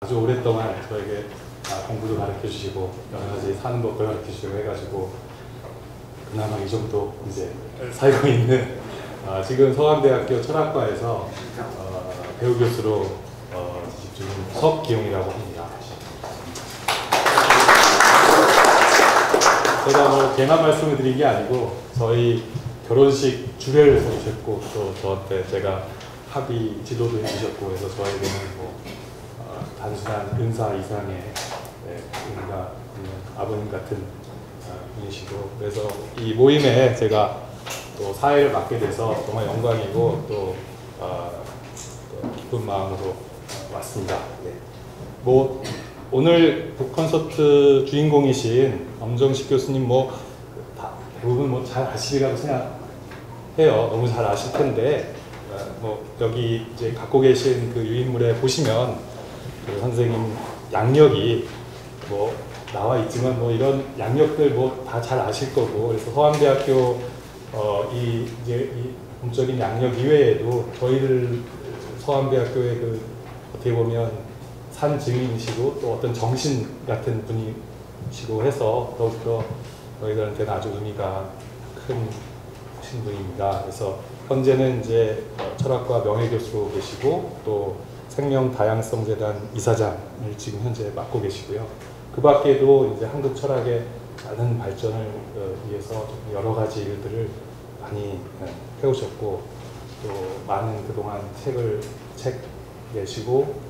아주 오랫동안 저에게 공부도 가르쳐 주시고 여러 가지 사는 법도 가르쳐 주시고 해가지고 그나마 이 정도 이제 살고 있는 지금 서강대학교 철학과에서 배우 교수로 재직 중인 석기용이라고 합니다. 제가 뭐 괜한 말씀을 드린 게 아니고 저희 결혼식 주례를 서주셨고 또 저한테 제가 합의 지도도 해주셨고 해서 저에게는 뭐 단순한 은사 이상의 은가 있는 아버님 같은 분이시고, 그래서 이 모임에 제가 또 사회를 맡게 돼서 정말 영광이고 또 기쁜 마음으로 왔습니다. 네. 뭐 오늘 북콘서트 주인공이신 엄정식 교수님 뭐 대부분 뭐 잘 아시리라고 생각해요. 너무 잘 아실 텐데 뭐 여기 이제 갖고 계신 그 유인물에 보시면 그 선생님 양력이 뭐 나와 있지만 뭐 이런 양력들 뭐 다 잘 아실 거고, 그래서 서강대학교 이 공적인 양력 이외에도 저희들 서강대학교의 그 어떻게 보면 산 증인이시고 또 어떤 정신 같은 분이시고 해서 더욱더 저희들한테는 아주 의미가 큰 분입니다. 그래서 현재는 이제 철학과 명예교수로 계시고 또 생명다양성재단 이사장을 지금 현재 맡고 계시고요. 그 밖에도 이제 한국 철학의 많은 발전을 위해서 여러 가지 일들을 많이 해오셨고 또 많은 그동안 책 내시고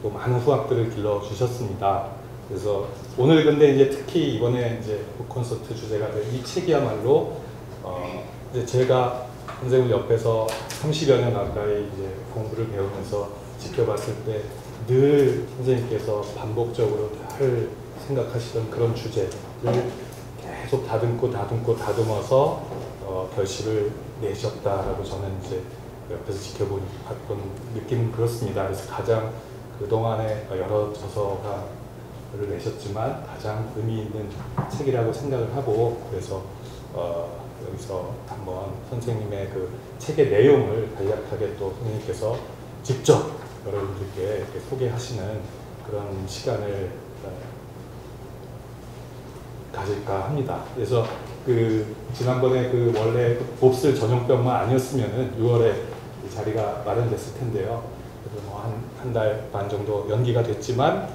또 많은 후학들을 길러주셨습니다. 그래서 오늘 근데 이제 특히 이번에 이제 콘서트 주제가 된 이 책이야말로 이제 제가 선생님 옆에서 30여 년 가까이 이제 공부를 배우면서 지켜봤을 때 늘 선생님께서 반복적으로 생각하시던 그런 주제를 계속 다듬어서 결실을 내셨다라고 저는 이제 옆에서 지켜봤던 느낌은 그렇습니다. 그래서 가장 그동안에 여러 저서가를 내셨지만 가장 의미 있는 책이라고 생각을 하고, 그래서 여기서 한번 선생님의 그 책의 내용을 간략하게 또 선생님께서 직접 여러분들께 이렇게 소개하시는 그런 시간을 가질까 합니다. 그래서 그 지난번에 그 원래 몹쓸 전염병만 아니었으면은 6월에 자리가 마련됐을 텐데요. 그래도 뭐 한 달 반 정도 연기가 됐지만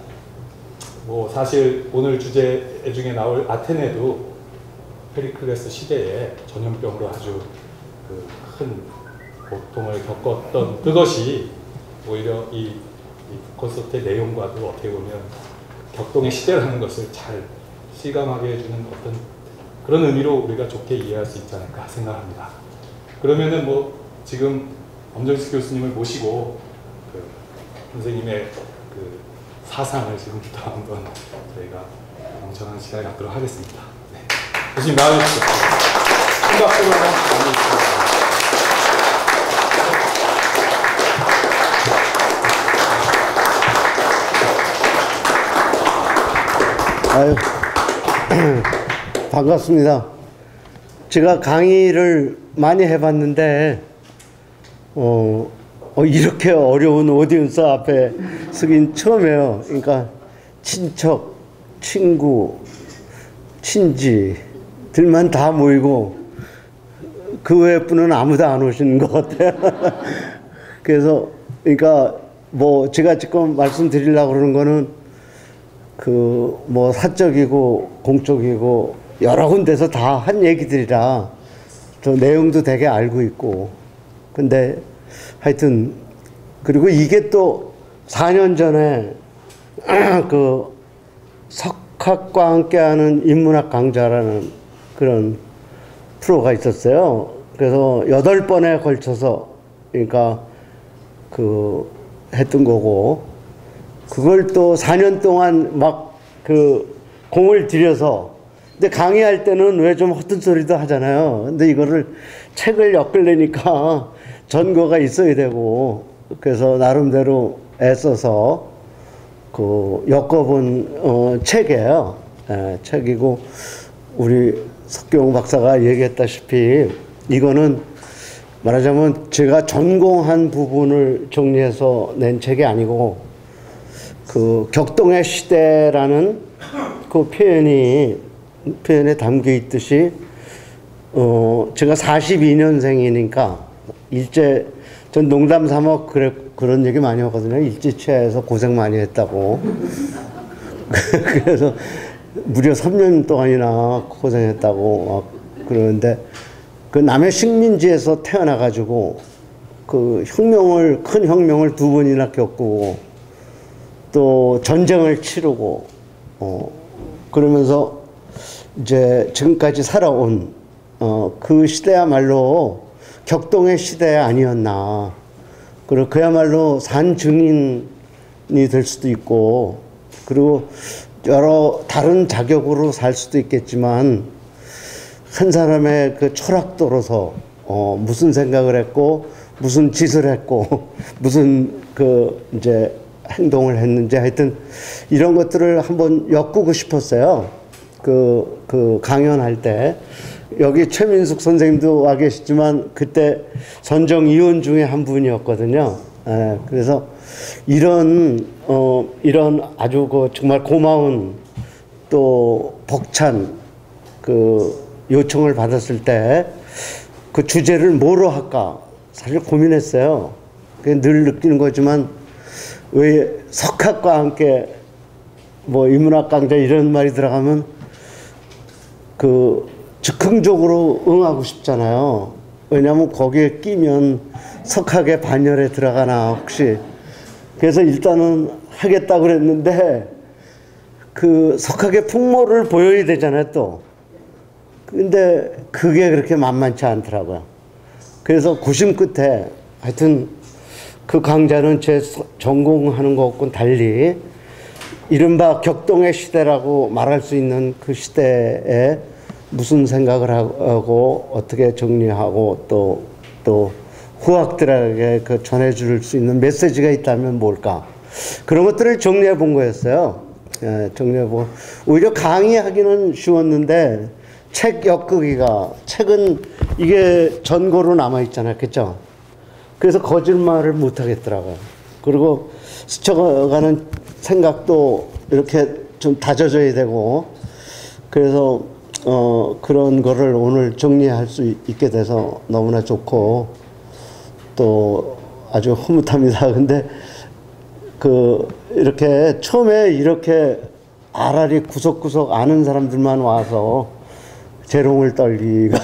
뭐 사실 오늘 주제 중에 나올 아테네도 페리클레스 시대에 전염병으로 아주 큰 고통을 겪었던 그것이 오히려 이 콘서트의 내용과도 어떻게 보면 격동의 시대라는 것을 잘 실감하게 해주는 어떤 그런 의미로 우리가 좋게 이해할 수 있지 않을까 생각합니다. 그러면은 뭐 지금 엄정식 교수님을 모시고 그 선생님의 그 사상을 지금부터 한번 저희가 경청하는 시간을 갖도록 하겠습니다. 네. 교수님 나와주십시오. 큰 박수로 한번 부탁드립니다. 아유, 반갑습니다. 제가 강의를 많이 해봤는데 이렇게 어려운 오디언스 앞에 서긴 처음이에요. 그러니까 친척, 친구, 친지들만 다 모이고 그 외분은 아무도 안 오시는 것 같아요. 그래서 그러니까 뭐 제가 지금 말씀드리려고 그러는 거는 뭐 사적이고 공적이고 여러 군데서 다 한 얘기들이라 저 내용도 되게 알고 있고, 근데 하여튼 그리고 이게 또 4년 전에 그 석학과 함께하는 인문학 강좌라는 그런 프로가 있었어요. 그래서 8번에 걸쳐서 그러니까 했던 거고, 그걸 또 4년 동안 막 공을 들여서, 근데 강의할 때는 왜 좀 허튼 소리도 하잖아요. 근데 이거를 책을 엮으려니까 전거가 있어야 되고, 그래서 나름대로 애써서 엮어본 책이에요. 책이고, 우리 석경 박사가 얘기했다시피 이거는 말하자면 제가 전공한 부분을 정리해서 낸 책이 아니고 그 격동의 시대라는 그 표현에 담겨 있듯이 제가 42년생이니까 전 농담 삼아 그런 얘기 많이 하거든요. 일제치하에서 고생 많이 했다고. 그래서 무려 3년 동안이나 고생했다고 막 그러는데, 그 남해 식민지에서 태어나가지고 그 큰 혁명을 2번이나 겪고 또 전쟁을 치르고 그러면서 이제 지금까지 살아온 그 시대야말로 격동의 시대 아니었나. 그리고 그야말로 산 증인이 될 수도 있고, 그리고 여러 다른 자격으로 살 수도 있겠지만, 한 사람의 그 철학도로서 무슨 생각을 했고 무슨 짓을 했고 무슨 이제 행동을 했는지, 하여튼 이런 것들을 한번 엮고 싶었어요. 그 강연할 때. 여기 최민숙 선생님도 와 계시지만 그때 선정위원 중에 한 분이었거든요. 그래서 이런 아주 정말 고마운 또 벅찬 요청을 받았을 때 그 주제를 뭐로 할까 사실 고민했어요. 늘 느끼는 거지만 왜 석학과 함께 뭐 인문학 강좌 이런 말이 들어가면 즉흥적으로 응하고 싶잖아요. 왜냐하면 거기에 끼면 석학의 반열에 들어가나 혹시. 그래서 일단은 하겠다고 그랬는데 그 석학의 풍모를 보여야 되잖아요 또. 근데 그게 그렇게 만만치 않더라고요. 그래서 고심 끝에 하여튼 그 강좌는 제 전공하는 것과는 달리 이른바 격동의 시대라고 말할 수 있는 그 시대에 무슨 생각을 하고 어떻게 정리하고 또 후학들에게 전해줄 수 있는 메시지가 있다면 뭘까, 그런 것들을 정리해 본 거였어요. 정리해보고 오히려 강의하기는 쉬웠는데 책 엮기가, 책은 이게 전고로 남아있잖아요. 그죠? 그래서 거짓말을 못 하겠더라고요. 그리고 스쳐가는 생각도 이렇게 좀 다져져야 되고, 그래서 그런 거를 오늘 정리할 수 있게 돼서 너무나 좋고 또 아주 흐뭇합니다. 근데 이렇게 처음에 이렇게 알알이 구석구석 아는 사람들만 와서 재롱을 떨기가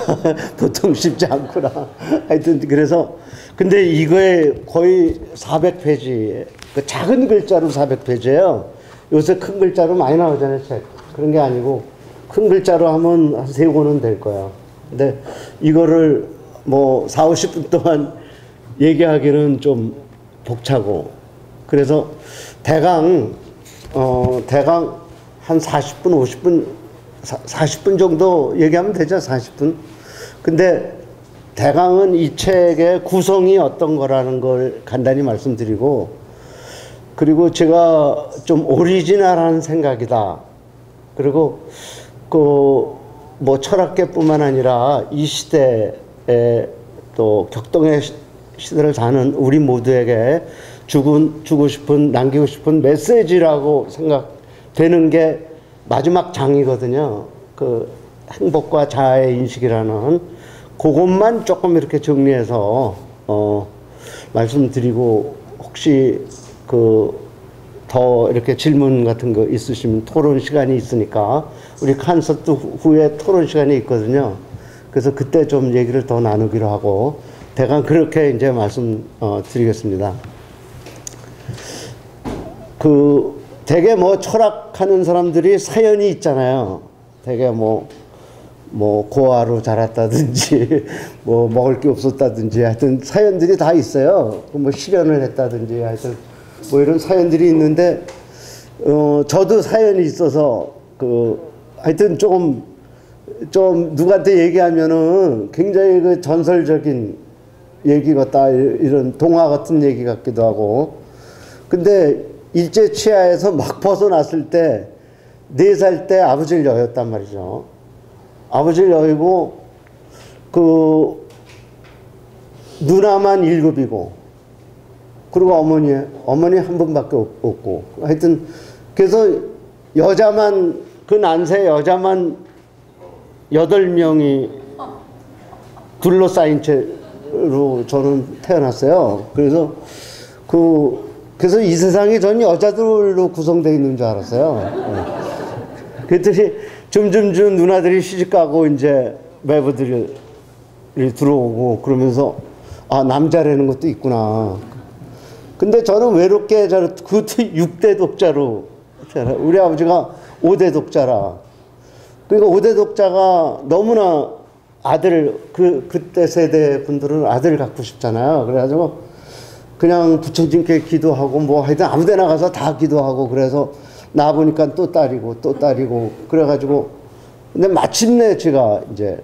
보통 쉽지 않구나. 하여튼 그래서 근데 이거에 거의 400페이지, 작은 글자로 400페이지예요. 요새 큰 글자로 많이 나오잖아요, 책. 그런 게 아니고 큰 글자로 하면 한 3권은 될 거야. 근데 이거를 뭐 4, 50분 동안 얘기하기는 좀 벅차고, 그래서 대강 한 40분, 50분, 40분 정도 얘기하면 되죠, 40분. 근데 대강은 이 책의 구성이 어떤 거라는 걸 간단히 말씀드리고, 그리고 제가 좀 오리지널한 생각이다. 그리고 뭐 철학계뿐만 아니라 이 시대에 또 격동의 시대를 사는 우리 모두에게 주고 싶은, 남기고 싶은 메시지라고 생각되는 게 마지막 장이거든요. 행복과 자아의 인식이라는 그것만 조금 이렇게 정리해서 말씀드리고, 혹시 더 이렇게 질문 같은 거 있으시면 토론 시간이 있으니까, 우리 콘서트 후에 토론 시간이 있거든요. 그래서 그때 좀 얘기를 더 나누기로 하고, 대강 그렇게 이제 말씀드리겠습니다. 되게 뭐 철학하는 사람들이 사연이 있잖아요. 되게 뭐 고아로 자랐다든지 뭐 먹을 게 없었다든지, 하여튼 사연들이 다 있어요. 뭐 실연을 했다든지, 하여튼 뭐 이런 사연들이 있는데, 저도 사연이 있어서 하여튼 좀 누구한테 얘기하면은 굉장히 전설적인 얘기 같다, 이런 동화 같은 얘기 같기도 하고. 근데 일제 치하에서 막 벗어났을 때 4살 때 아버지를 여였단 말이죠. 아버지를 여의고 누나만 7이고 그리고 어머니 한 분밖에 없고. 하여튼, 그래서 여자만, 그 난세 여자만 8명이 둘러싸인 채로 저는 태어났어요. 그래서 이 세상이 전 여자들로 구성되어 있는 줄 알았어요. 그랬더니 점점 누나들이 시집가고 이제 매부들이 들어오고 그러면서 아, 남자라는 것도 있구나. 근데 저는 외롭게 그것도 6대 독자로 우리 아버지가 5대 독자라. 그러니까 5대 독자가 너무나 아들 그때 세대 분들은 아들 갖고 싶잖아요. 그래가지고 그냥 부처님께 기도하고 뭐 하여튼 아무데나 가서 다 기도하고 그래서 나 보니까 또 딸이고 그래가지고 근데 마침내 제가 이제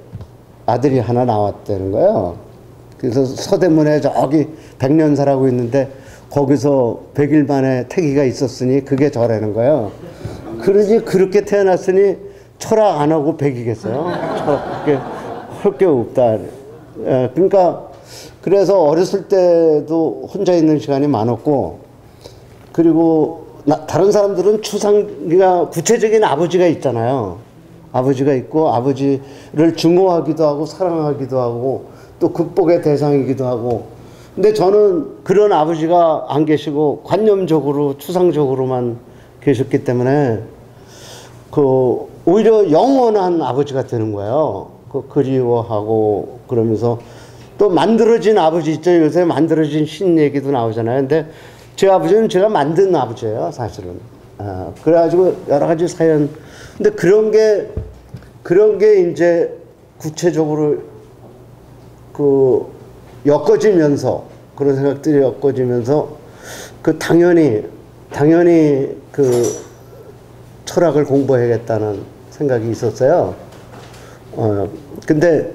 아들이 하나 나왔다는 거예요. 그래서 서대문에 저기 백년사라고 있는데 거기서 100일 만에 태기가 있었으니 그게 저라는 거예요. 그러니 그렇게 태어났으니 철학 안 하고 백이겠어요. 철학 할 게 없다. 그러니까 그래서 어렸을 때도 혼자 있는 시간이 많았고 그리고 다른 사람들은 추상이가 구체적인 아버지가 있잖아요. 아버지가 있고 아버지를 증오하기도 하고 사랑하기도 하고 또 극복의 대상이기도 하고 근데 저는 그런 아버지가 안 계시고 관념적으로 추상적으로만 계셨기 때문에 오히려 영원한 아버지가 되는 거예요. 그리워하고 그러면서 또 만들어진 아버지 있죠. 요새 만들어진 신 얘기도 나오잖아요. 근데 제 아버지는 제가 만든 아버지예요, 사실은. 그래가지고 여러 가지 사연. 근데 그런 게 이제 구체적으로 엮어지면서 그런 생각들이 엮어지면서 당연히 철학을 공부해야겠다는 생각이 있었어요. 근데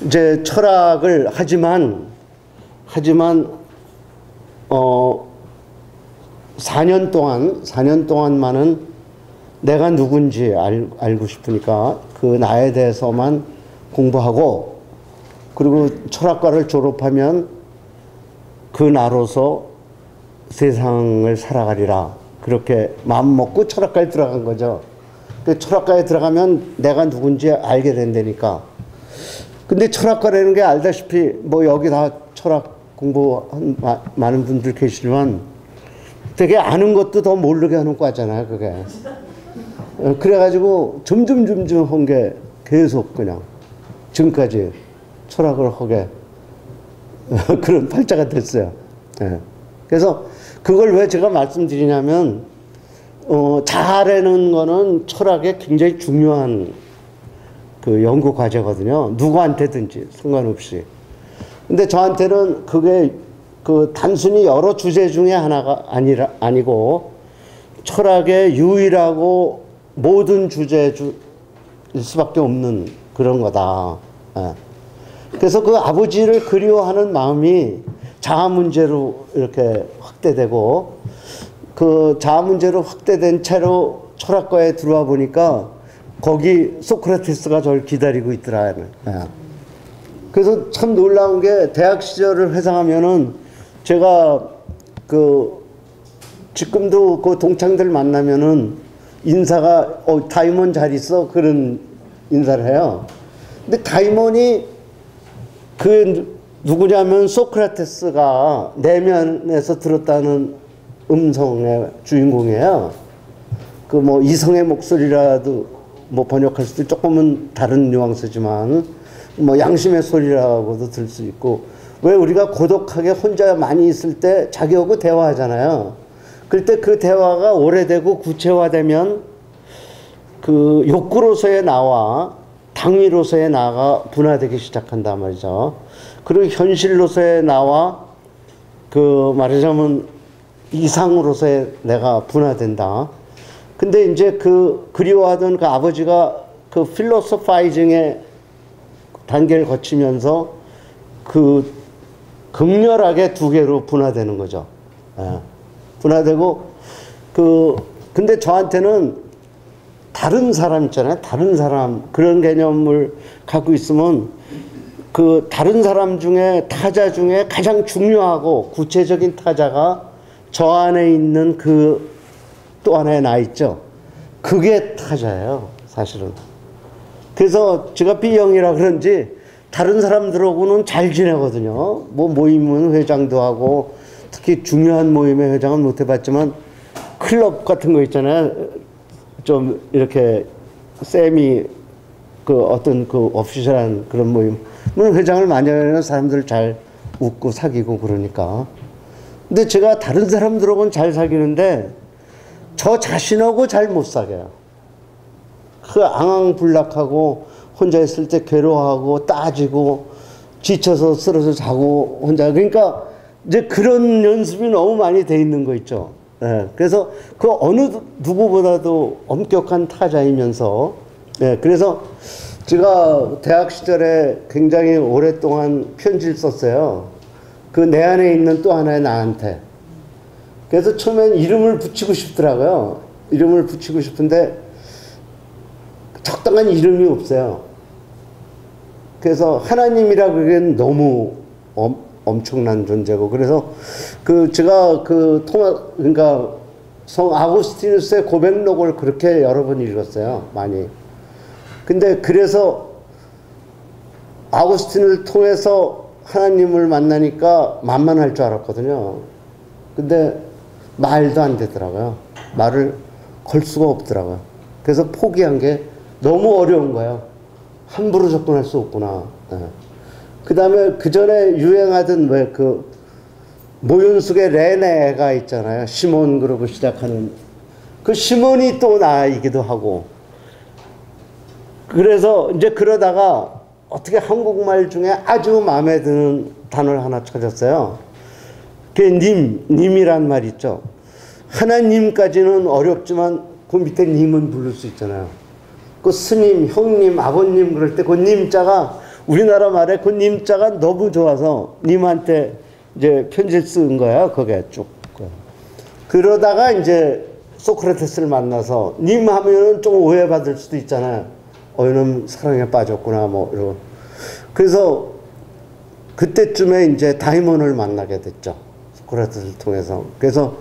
이제 철학을 하지만 4년 동안만은 내가 누군지 알고 싶으니까 그 나에 대해서만 공부하고 그리고 철학과를 졸업하면 그 나로서 세상을 살아가리라 그렇게 마음 먹고 철학과에 들어간 거죠. 그 철학과에 들어가면 내가 누군지 알게 된다니까. 근데 철학과라는 게 알다시피 뭐 여기 다 철학 공부한 많은 분들 계시지만 되게 아는 것도 더 모르게 하는 과잖아요, 그게. 그래가지고 점점 한 게 계속 그냥 지금까지 철학을 하게 그런 팔자가 됐어요. 그래서 그걸 왜 제가 말씀드리냐면 자아라는 거는 철학에 굉장히 중요한 연구 과제거든요. 누구한테든지 상관없이. 근데 저한테는 그게 단순히 여러 주제 중에 하나가 아니고 철학의 유일하고 모든 주제일 수밖에 없는 그런 거다. 그래서 그 아버지를 그리워하는 마음이 자아 문제로 이렇게 확대되고 그 자아 문제로 확대된 채로 철학과에 들어와 보니까 거기 소크라테스가 저를 기다리고 있더라. 그래서 참 놀라운 게 대학 시절을 회상하면은 제가 지금도 그 동창들 만나면은 인사가 다이몬 잘 있어 그런 인사를 해요. 근데 다이몬이 누구냐면 소크라테스가 내면에서 들었다는 음성의 주인공이에요. 이성의 목소리라도 번역할 수도 조금은 다른 뉘앙스지만 양심의 소리라고도 들 수 있고 왜 우리가 고독하게 혼자 많이 있을 때 자기하고 대화하잖아요. 그럴 때 그 대화가 오래되고 구체화되면 욕구로서의 나와 당위로서의 나가 분화되기 시작한단 말이죠. 그리고 현실로서의 나와 말하자면 이상으로서의 내가 분화된다. 근데 이제 그리워하던 아버지가 필로소파이징의 단계를 거치면서 극렬하게 두 개로 분화되는 거죠. 분화되고 근데 저한테는 다른 사람 있잖아요. 다른 사람 그런 개념을 갖고 있으면 그 다른 사람 중에 타자 중에 가장 중요하고 구체적인 타자가 저 안에 있는 그 또 하나의 나 있죠. 그게 타자예요, 사실은. 그래서 제가 B형이라 그런지 다른 사람들하고는 잘 지내거든요. 뭐 모임은 회장도 하고, 특히 중요한 모임의 회장은 못 해봤지만 클럽 같은 거 있잖아요. 좀 이렇게 세미 그 어떤 그 오피셜한 그런 모임. 물론 회장을 많이 하는 사람들 잘 웃고 사귀고 그러니까. 근데 제가 다른 사람들하고는 잘 사귀는데 저 자신하고 잘 못 사귀어요. 그 앙앙불락하고 혼자 있을 때 괴로워하고 따지고 지쳐서 쓰러져 자고 혼자. 그러니까 이제 그런 연습이 너무 많이 돼 있는 거 있죠. 예, 그래서 그 어느 누구보다도 엄격한 타자이면서, 예, 그래서 제가 대학 시절에 굉장히 오랫동안 편지를 썼어요. 그 내 안에 있는 또 하나의 나한테. 그래서 처음엔 이름을 붙이고 싶더라고요. 이름을 붙이고 싶은데 적당한 이름이 없어요. 그래서 하나님이라 그러기엔 너무 엄청난 존재고, 그래서 그 제가 그 그러니까 성 아구스티누스의 고백록을 그렇게 여러 번 읽었어요, 많이. 근데 그래서 아구스틴을 통해서 하나님을 만나니까 만만할 줄 알았거든요. 근데 말도 안 되더라고요. 말을 걸 수가 없더라고요. 그래서 포기한 게 너무 어려운 거예요. 함부로 접근할 수 없구나. 네. 그 다음에 그 전에 유행하던 왜 그 모윤숙의 레네가 있잖아요. 시몬 그러고 시작하는 그 시몬이 또 나이기도 하고. 그래서 이제 그러다가 어떻게 한국말 중에 아주 마음에 드는 단어를 하나 찾았어요. 그게 님이란 말 있죠. 하나님까지는 어렵지만 그 밑에 님은 부를 수 있잖아요. 그 스님, 형님, 아버님 그럴 때 그 님자가 우리나라 말에 그 님자가 너무 좋아서 님한테 이제 편지를 쓴 거야. 그게 쭉. 그러다가 이제 소크라테스를 만나서 님 하면은 좀 오해받을 수도 있잖아요. 이놈 사랑에 빠졌구나 뭐 이러고. 그래서 그때쯤에 이제 다이몬을 만나게 됐죠. 소크라테스를 통해서. 그래서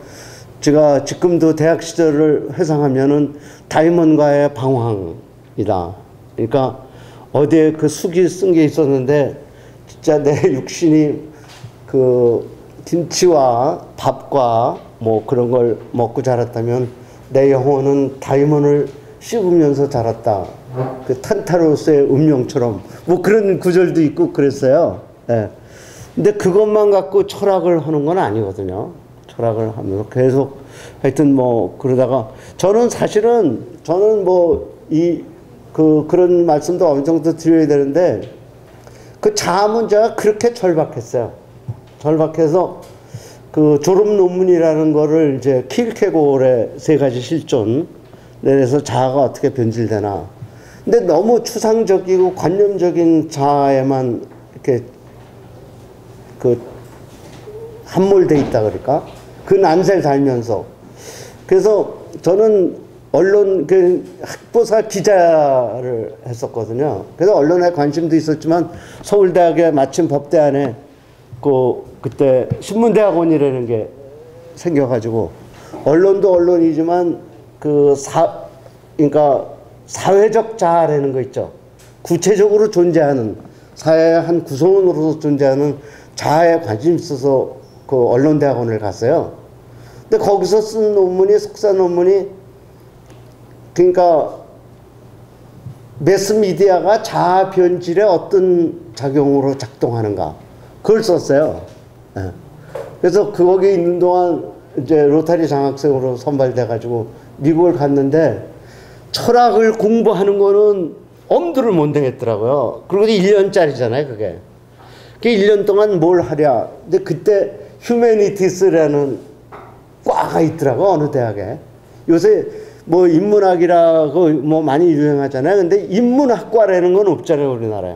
제가 지금도 대학 시절을 회상하면은 다이몬과의 방황이다. 그러니까 어디에 그 숙이 쓴 게 있었는데 진짜 내 육신이 그 김치와 밥과 뭐 그런 걸 먹고 자랐다면 내 영혼은 다이몬을 씹으면서 자랐다. 그 탄타로스의 음룡처럼 뭐 그런 구절도 있고 그랬어요. 예. 근데 그것만 갖고 철학을 하는 건 아니거든요. 철학을 하면서 계속 하여튼 뭐 그러다가 저는 사실은 저는 뭐 그런 말씀도 어느 정도 드려야 되는데 그 자아 문제가 그렇게 절박했어요. 절박해서 그 졸업 논문이라는 거를 이제 킬케고르의 3가지 실존 내에서 자아가 어떻게 변질되나. 근데 너무 추상적이고 관념적인 자아에만 이렇게 그 함몰돼 있다 그럴까? 그 난세를 달면서. 그래서 저는 언론 그 학부사 기자를 했었거든요. 그래서 언론에 관심도 있었지만 서울대학에 마침 법대 안에 그때 신문대학원이라는 게 생겨가지고 언론도 언론이지만 그러니까 사회적 자아라는 거 있죠. 구체적으로 존재하는 사회의 한 구성원으로서 존재하는 자아에 관심이 있어서 그 언론대학원을 갔어요. 근데 거기서 쓴 논문이 석사 논문이 그러니까 매스미디어가 자아 변질에 어떤 작용으로 작동하는가 그걸 썼어요. 네. 그래서 거기 있는 동안 이제 로타리 장학생으로 선발돼 가지고 미국을 갔는데 철학을 공부하는 거는 엄두를 못 내겠더라고요. 그리고 1년짜리잖아요, 그게. 그 1년 동안 뭘 하랴. 근데 그때 휴메니티스라는 과가 있더라고, 어느 대학에. 요새 뭐 인문학이라고 뭐 많이 유행하잖아요. 근데 인문학과라는 건 없잖아요, 우리나라에.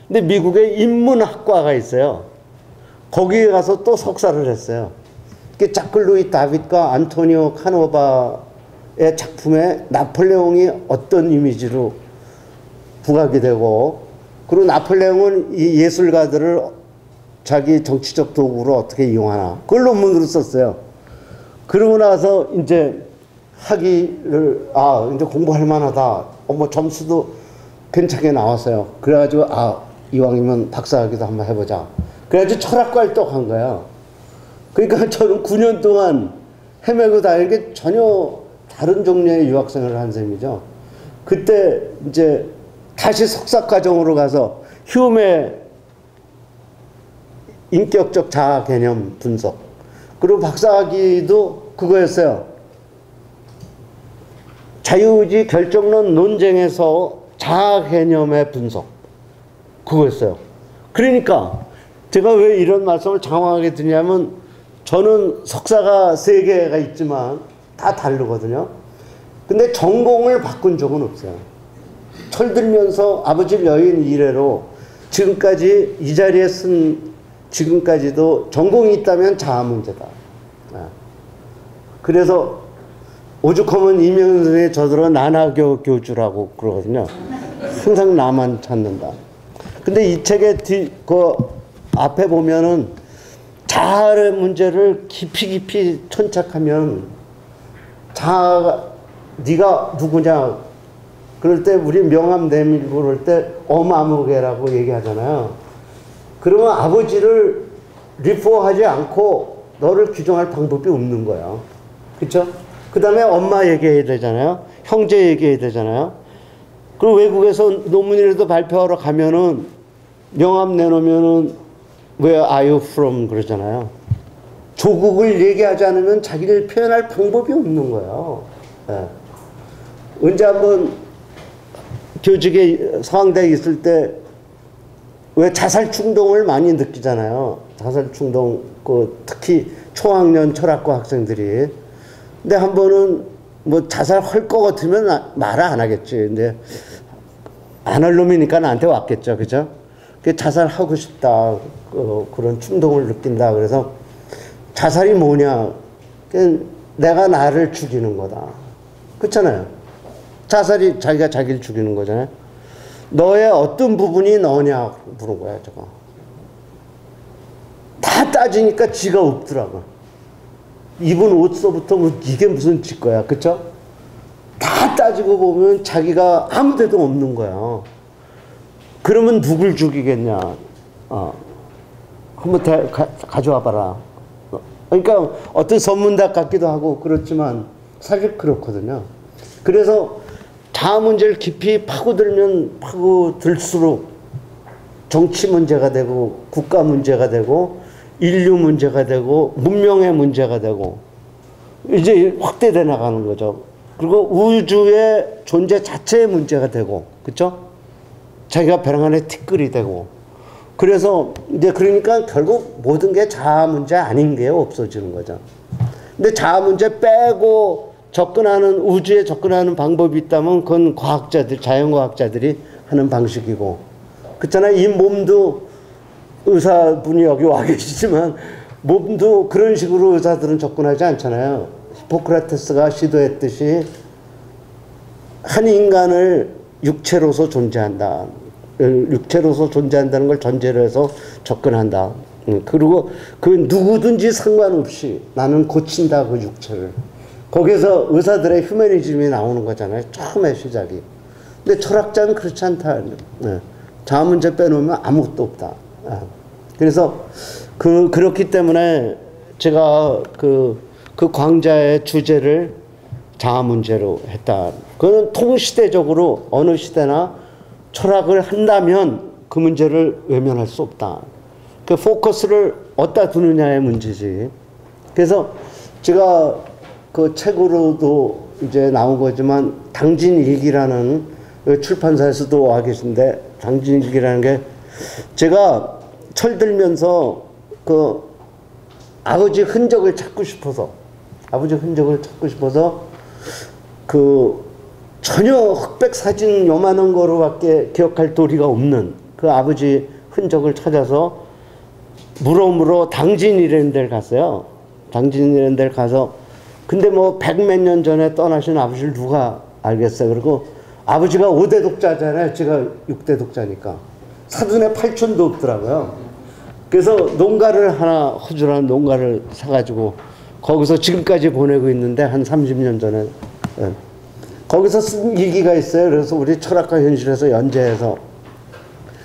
근데 미국에 인문학과가 있어요. 거기에 가서 또 석사를 했어요. 그 자크 루이 다빗과 안토니오 카노바의 작품에 나폴레옹이 어떤 이미지로 부각이 되고 그리고 나폴레옹은 이 예술가들을 자기 정치적 도구로 어떻게 이용하나. 그걸 논문으로 썼어요. 그러고 나서 이제 학위를, 이제 공부할 만하다. 뭐 점수도 괜찮게 나왔어요. 그래가지고, 이왕이면 박사학위도 한번 해보자. 그래가지고 철학과를 또 간 거예요. 그러니까 저는 9년 동안 헤매고 다니는 게 전혀 다른 종류의 유학생활을 한 셈이죠. 그때 이제 다시 석사과정으로 가서 휴메 인격적 자아 개념 분석. 그리고 박사학위도 그거였어요. 자유의지 결정론 논쟁에서 자아 개념의 분석. 그거였어요. 그러니까 제가 왜 이런 말씀을 장황하게 드냐면 저는 석사가 3개가 있지만 다 다르거든요. 근데 전공을 바꾼 적은 없어요. 철들면서 아버지 여인 이래로 지금까지 이 자리에 쓴 지금까지도 전공이 있다면 자아 문제다. 그래서 오죽하면 이명현 선생이 저더러 나나교 교주라고 그러거든요. 항상 나만 찾는다. 근데 이 책의 그 앞에 보면은 자아의 문제를 깊이 천착하면 자아가 네가 누구냐 그럴 때 우리 명함 내밀고 그럴 때 어마무개라고 얘기하잖아요. 그러면 아버지를 리포하지 않고 너를 규정할 방법이 없는 거예요. 그렇죠? 그 다음에 엄마 얘기해야 되잖아요. 형제 얘기해야 되잖아요. 그리고 외국에서 논문이라도 발표하러 가면은 명함 내놓으면은 Where are you from? 그러잖아요. 조국을 얘기하지 않으면 자기를 표현할 방법이 없는 거예요. 네. 언제 한번 교직에 서강대에 있을 때 왜 자살 충동을 많이 느끼잖아요. 자살 충동, 특히 초학년 철학과 학생들이. 근데 한 번은 뭐 자살할 것 같으면 말을 안 하겠지. 근데 안 할 놈이니까 나한테 왔겠죠. 그죠? 자살하고 싶다. 그런 충동을 느낀다. 그래서 자살이 뭐냐. 내가 나를 죽이는 거다. 그렇잖아요. 자살이 자기가 자기를 죽이는 거잖아요. 너의 어떤 부분이 너냐 물은 거야. 저거. 다 따지니까 지가 없더라고. 입은 옷서부터 이게 무슨 지 거야. 그쵸? 다 따지고 보면 자기가 아무 데도 없는 거야. 그러면 누굴 죽이겠냐. 한번 가져와 봐라. 그러니까 어떤 선문답 같기도 하고 그렇지만 사실 그렇거든요. 그래서 자아 문제를 깊이 파고들면 파고들수록 정치 문제가 되고 국가 문제가 되고 인류 문제가 되고 문명의 문제가 되고 이제 확대돼 나가는 거죠. 그리고 우주의 존재 자체의 문제가 되고, 그렇죠? 자기가 벼랑 안에 티끌이 되고. 그래서 이제 그러니까 결국 모든 게 자아 문제 아닌 게 없어지는 거죠. 근데 자아 문제 빼고 접근하는 우주에 접근하는 방법이 있다면 그건 과학자들, 자연과학자들이 하는 방식이고. 그렇잖아요. 이 몸도 의사분이 여기 와 계시지만 몸도 그런 식으로 의사들은 접근하지 않잖아요. 히포크라테스가 시도했듯이 한 인간을 육체로서 존재한다. 육체로서 존재한다는 걸 전제로 해서 접근한다. 그리고 그 누구든지 상관없이 나는 고친다 그 육체를. 거기서 의사들의 휴머니즘이 나오는 거잖아요. 처음에 시작이. 근데 철학자는 그렇지 않다. 자아 문제 빼놓으면 아무것도 없다. 그래서 그렇기 때문에 제가 그 광자의 주제를 자아 문제로 했다. 그건 통시대적으로 어느 시대나 철학을 한다면 그 문제를 외면할 수 없다. 그 포커스를 어디다 두느냐의 문제지. 그래서 제가 그 책으로도 이제 나온 거지만 당진일기라는 출판사에서도 와 계신데 당진일기라는 게 제가 철들면서 그 아버지 흔적을 찾고 싶어서 그 전혀 흑백 사진 요만한 거로밖에 기억할 도리가 없는 그 아버지 흔적을 찾아서 물어물어 당진이라는 데를 갔어요. 당진이라는 데를 가서 근데 뭐 100몇 년 전에 떠나신 아버지를 누가 알겠어요. 그리고 아버지가 5대 독자잖아요. 제가 6대 독자니까. 사돈의 팔촌도 없더라고요. 그래서 농가를 하나 허술한 농가를 사가지고 거기서 지금까지 보내고 있는데 한 30년 전에 예. 거기서 쓴 일기가 있어요. 그래서 우리 철학과 현실에서 연재해서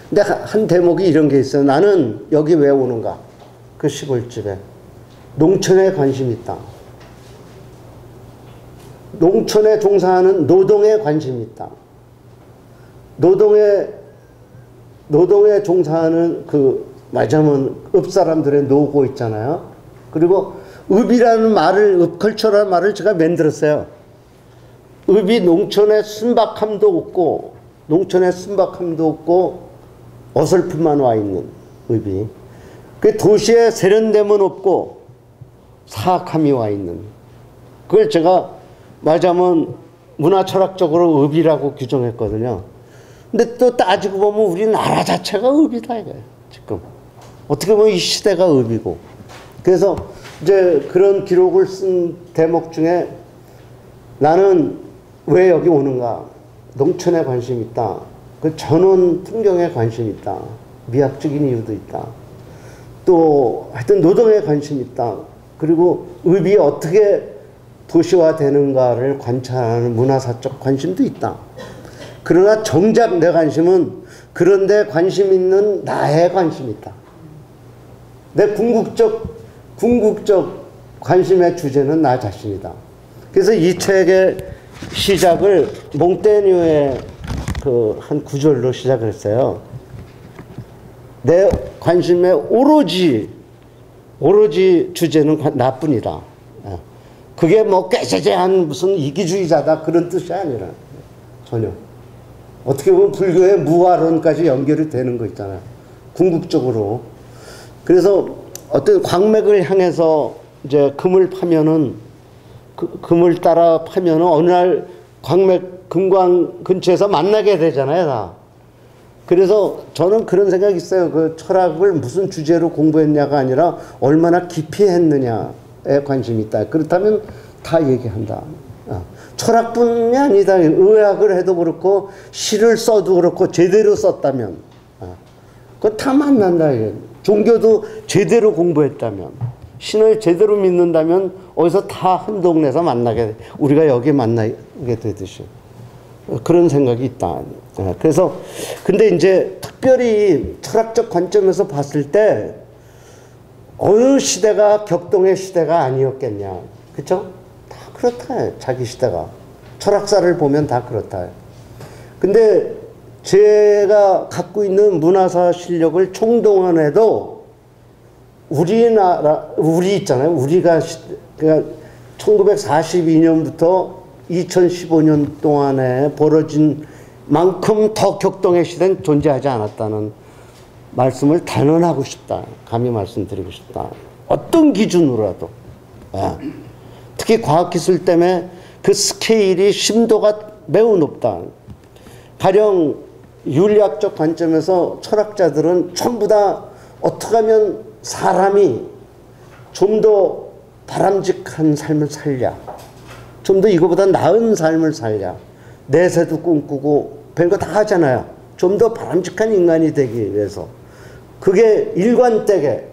근데 한 대목이 이런 게 있어요. 나는 여기 왜 오는가? 그 시골집에 농촌에 관심이 있다. 농촌에 종사하는 노동에 관심이 있다. 노동에 종사하는 말하자면 읍 사람들의 노고 있잖아요. 그리고 읍이라는 말을, 읍컬처라는 말을 제가 만들었어요. 읍이 농촌의 순박함도 없고 어설픔만 와 있는 읍이. 그 도시에 세련됨은 없고 사악함이 와 있는. 그걸 제가 말하자면 문화철학적으로 읍이라고 규정했거든요. 근데 또 따지고 보면 우리나라 자체가 읍이다 이거예요. 지금 어떻게 보면 이 시대가 읍이고. 그래서 이제 그런 기록을 쓴 대목 중에 나는 왜 여기 오는가? 농촌에 관심이 있다. 그 전원 풍경에 관심이 있다. 미학적인 이유도 있다. 또 하여튼 노동에 관심이 있다. 그리고 읍이 어떻게 도시화되는가를 관찰하는 문화사적 관심도 있다. 그러나 정작 내 관심은 그런데 관심 있는 나에 관심이 있다. 내 궁극적 관심의 주제는 나 자신이다. 그래서 이 책의 시작을 몽테뉴의 한 구절로 시작을 했어요. 내 관심의 오로지 주제는 나뿐이다. 그게 뭐 꾀죄죄한 무슨 이기주의자다 그런 뜻이 아니라 전혀. 어떻게 보면 불교의 무화론까지 연결이 되는 거 있잖아요. 궁극적으로. 그래서 어떤 광맥을 향해서 이제 금을 파면은 금을 따라 파면은 어느 날 광맥 금광 근처에서 만나게 되잖아요, 다. 그래서 저는 그런 생각이 있어요. 그 철학을 무슨 주제로 공부했냐가 아니라 얼마나 깊이 했느냐에 관심이 있다. 그렇다면 다 얘기한다. 철학뿐이 아니다. 의학을 해도 그렇고 시를 써도 그렇고 제대로 썼다면 그거 다 만난다. 종교도 제대로 공부했다면 신을 제대로 믿는다면 어디서 다 한 동네에서 우리가 여기 만나게 되듯이 그런 생각이 있다. 그래서 근데 이제 특별히 철학적 관점에서 봤을 때 어느 시대가 격동의 시대가 아니었겠냐. 그렇죠? 다 그렇다. 자기 시대가. 철학사를 보면 다 그렇다. 근데 제가 갖고 있는 문화사 실력을 총동원해도 우리 있잖아요. 우리가 그러니까 1942년부터 2015년 동안에 벌어진 만큼 더 격동의 시대는 존재하지 않았다는 말씀을 단언하고 싶다. 감히 말씀드리고 싶다. 어떤 기준으로라도. 특히 과학기술 때문에 그 스케일이 심도가 매우 높다. 가령 윤리학적 관점에서 철학자들은 전부 다 어떻게 하면 사람이 좀 더 바람직한 삶을 살랴. 좀 더 이거보다 나은 삶을 살랴. 내세도 꿈꾸고 별거 다 하잖아요. 좀 더 바람직한 인간이 되기 위해서. 그게 일관되게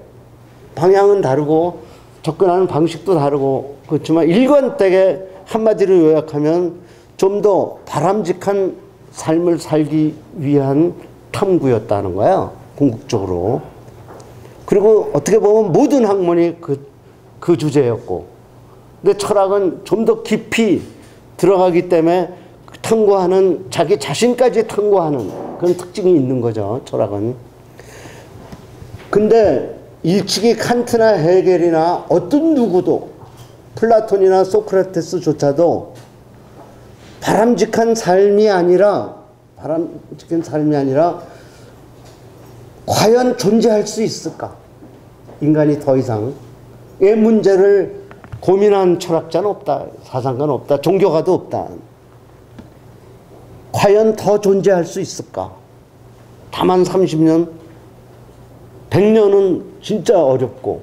방향은 다르고 접근하는 방식도 다르고 그렇지만 일관되게 한마디로 요약하면 좀 더 바람직한 삶을 살기 위한 탐구였다는 거야. 궁극적으로. 그리고 어떻게 보면 모든 학문이 그 주제였고 근데 철학은 좀 더 깊이 들어가기 때문에 탐구하는 자기 자신까지 탐구하는 그런 특징이 있는 거죠. 철학은. 근데 일찍이 칸트나 헤겔이나 어떤 누구도 플라톤이나 소크라테스조차도 바람직한 삶이 아니라 과연 존재할 수 있을까? 인간이 더 이상의 문제를 고민한 철학자는 없다. 사상가는 없다. 종교가도 없다. 과연 더 존재할 수 있을까? 다만 30년, 100년은 진짜 어렵고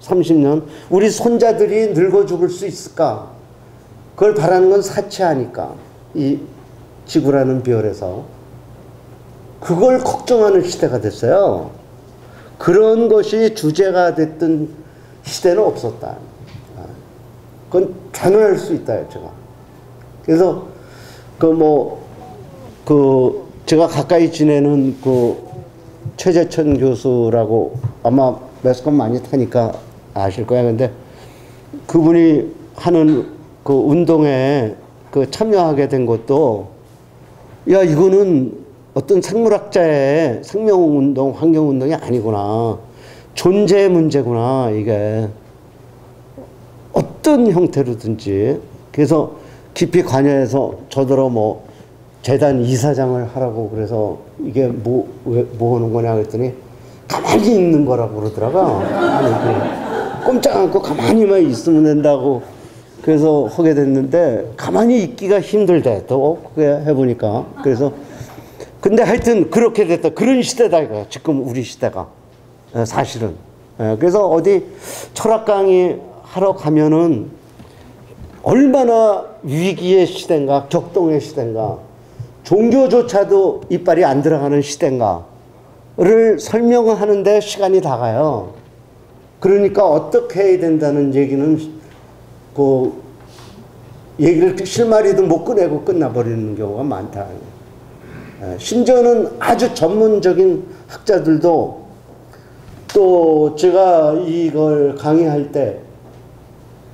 30년 우리 손자들이 늙어 죽을 수 있을까? 그걸 바라는 건 사치하니까 이 지구라는 별에서 그걸 걱정하는 시대가 됐어요. 그런 것이 주제가 됐던 시대는 없었다. 그건 단언할 수 있다, 제가. 그래서, 제가 가까이 지내는 최재천 교수라고 아마 매스컴 많이 타니까 아실 거야. 근데 그분이 하는 운동에 참여하게 된 것도, 야, 이거는 어떤 생물학자의 생명운동, 환경운동이 아니구나. 존재 문제구나, 이게. 어떤 형태로든지. 그래서 깊이 관여해서 저더러 재단 이사장을 하라고 그래서 이게 뭐 하는 거냐 그랬더니 가만히 있는 거라고 그러더라고. 아니, 꼼짝 않고 가만히만 있으면 된다고 그래서 하게 됐는데 가만히 있기가 힘들대. 또 그게 해보니까. 그래서 근데 하여튼 그렇게 됐다. 그런 시대다 이거야. 지금 우리 시대가. 사실은. 그래서 어디 철학 강의 하러 가면은 얼마나 위기의 시대인가, 격동의 시대인가, 종교조차도 이빨이 안 들어가는 시대인가를 설명하는데 시간이 다 가요. 그러니까 어떻게 해야 된다는 얘기는 얘기를 실마리도 못 꺼내고 끝나버리는 경우가 많다. 심지어는 아주 전문적인 학자들도 또 제가 이걸 강의할 때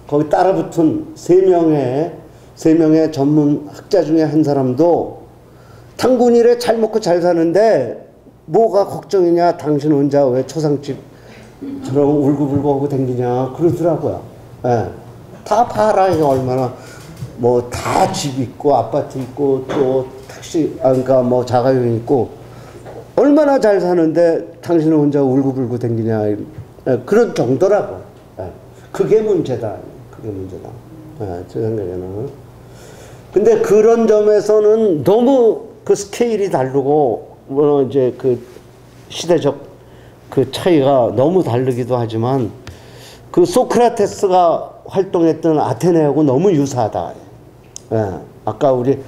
거기 따라붙은 세 명의 전문 학자 중에 한 사람도 탕군일에 잘 먹고 잘 사는데 뭐가 걱정이냐, 당신 혼자 왜 초상집처럼 울고불고 하고 댕기냐 그러더라고요. 예. 다 봐라. 얼마나 다 집 있고 아파트 있고 또 택시 그러니까 자가용 있고 얼마나 잘 사는데 당신은 혼자 울고불고 댕기냐. 예. 그런 정도라고. 예. 그게 문제다. 그게 문제다. 예. 제 생각에는. 근데 그런 점에서는 너무 스케일이 다르고 이제 시대적 차이가 너무 다르기도 하지만 소크라테스가 활동했던 아테네하고 너무 유사하다. 예. 아까 우리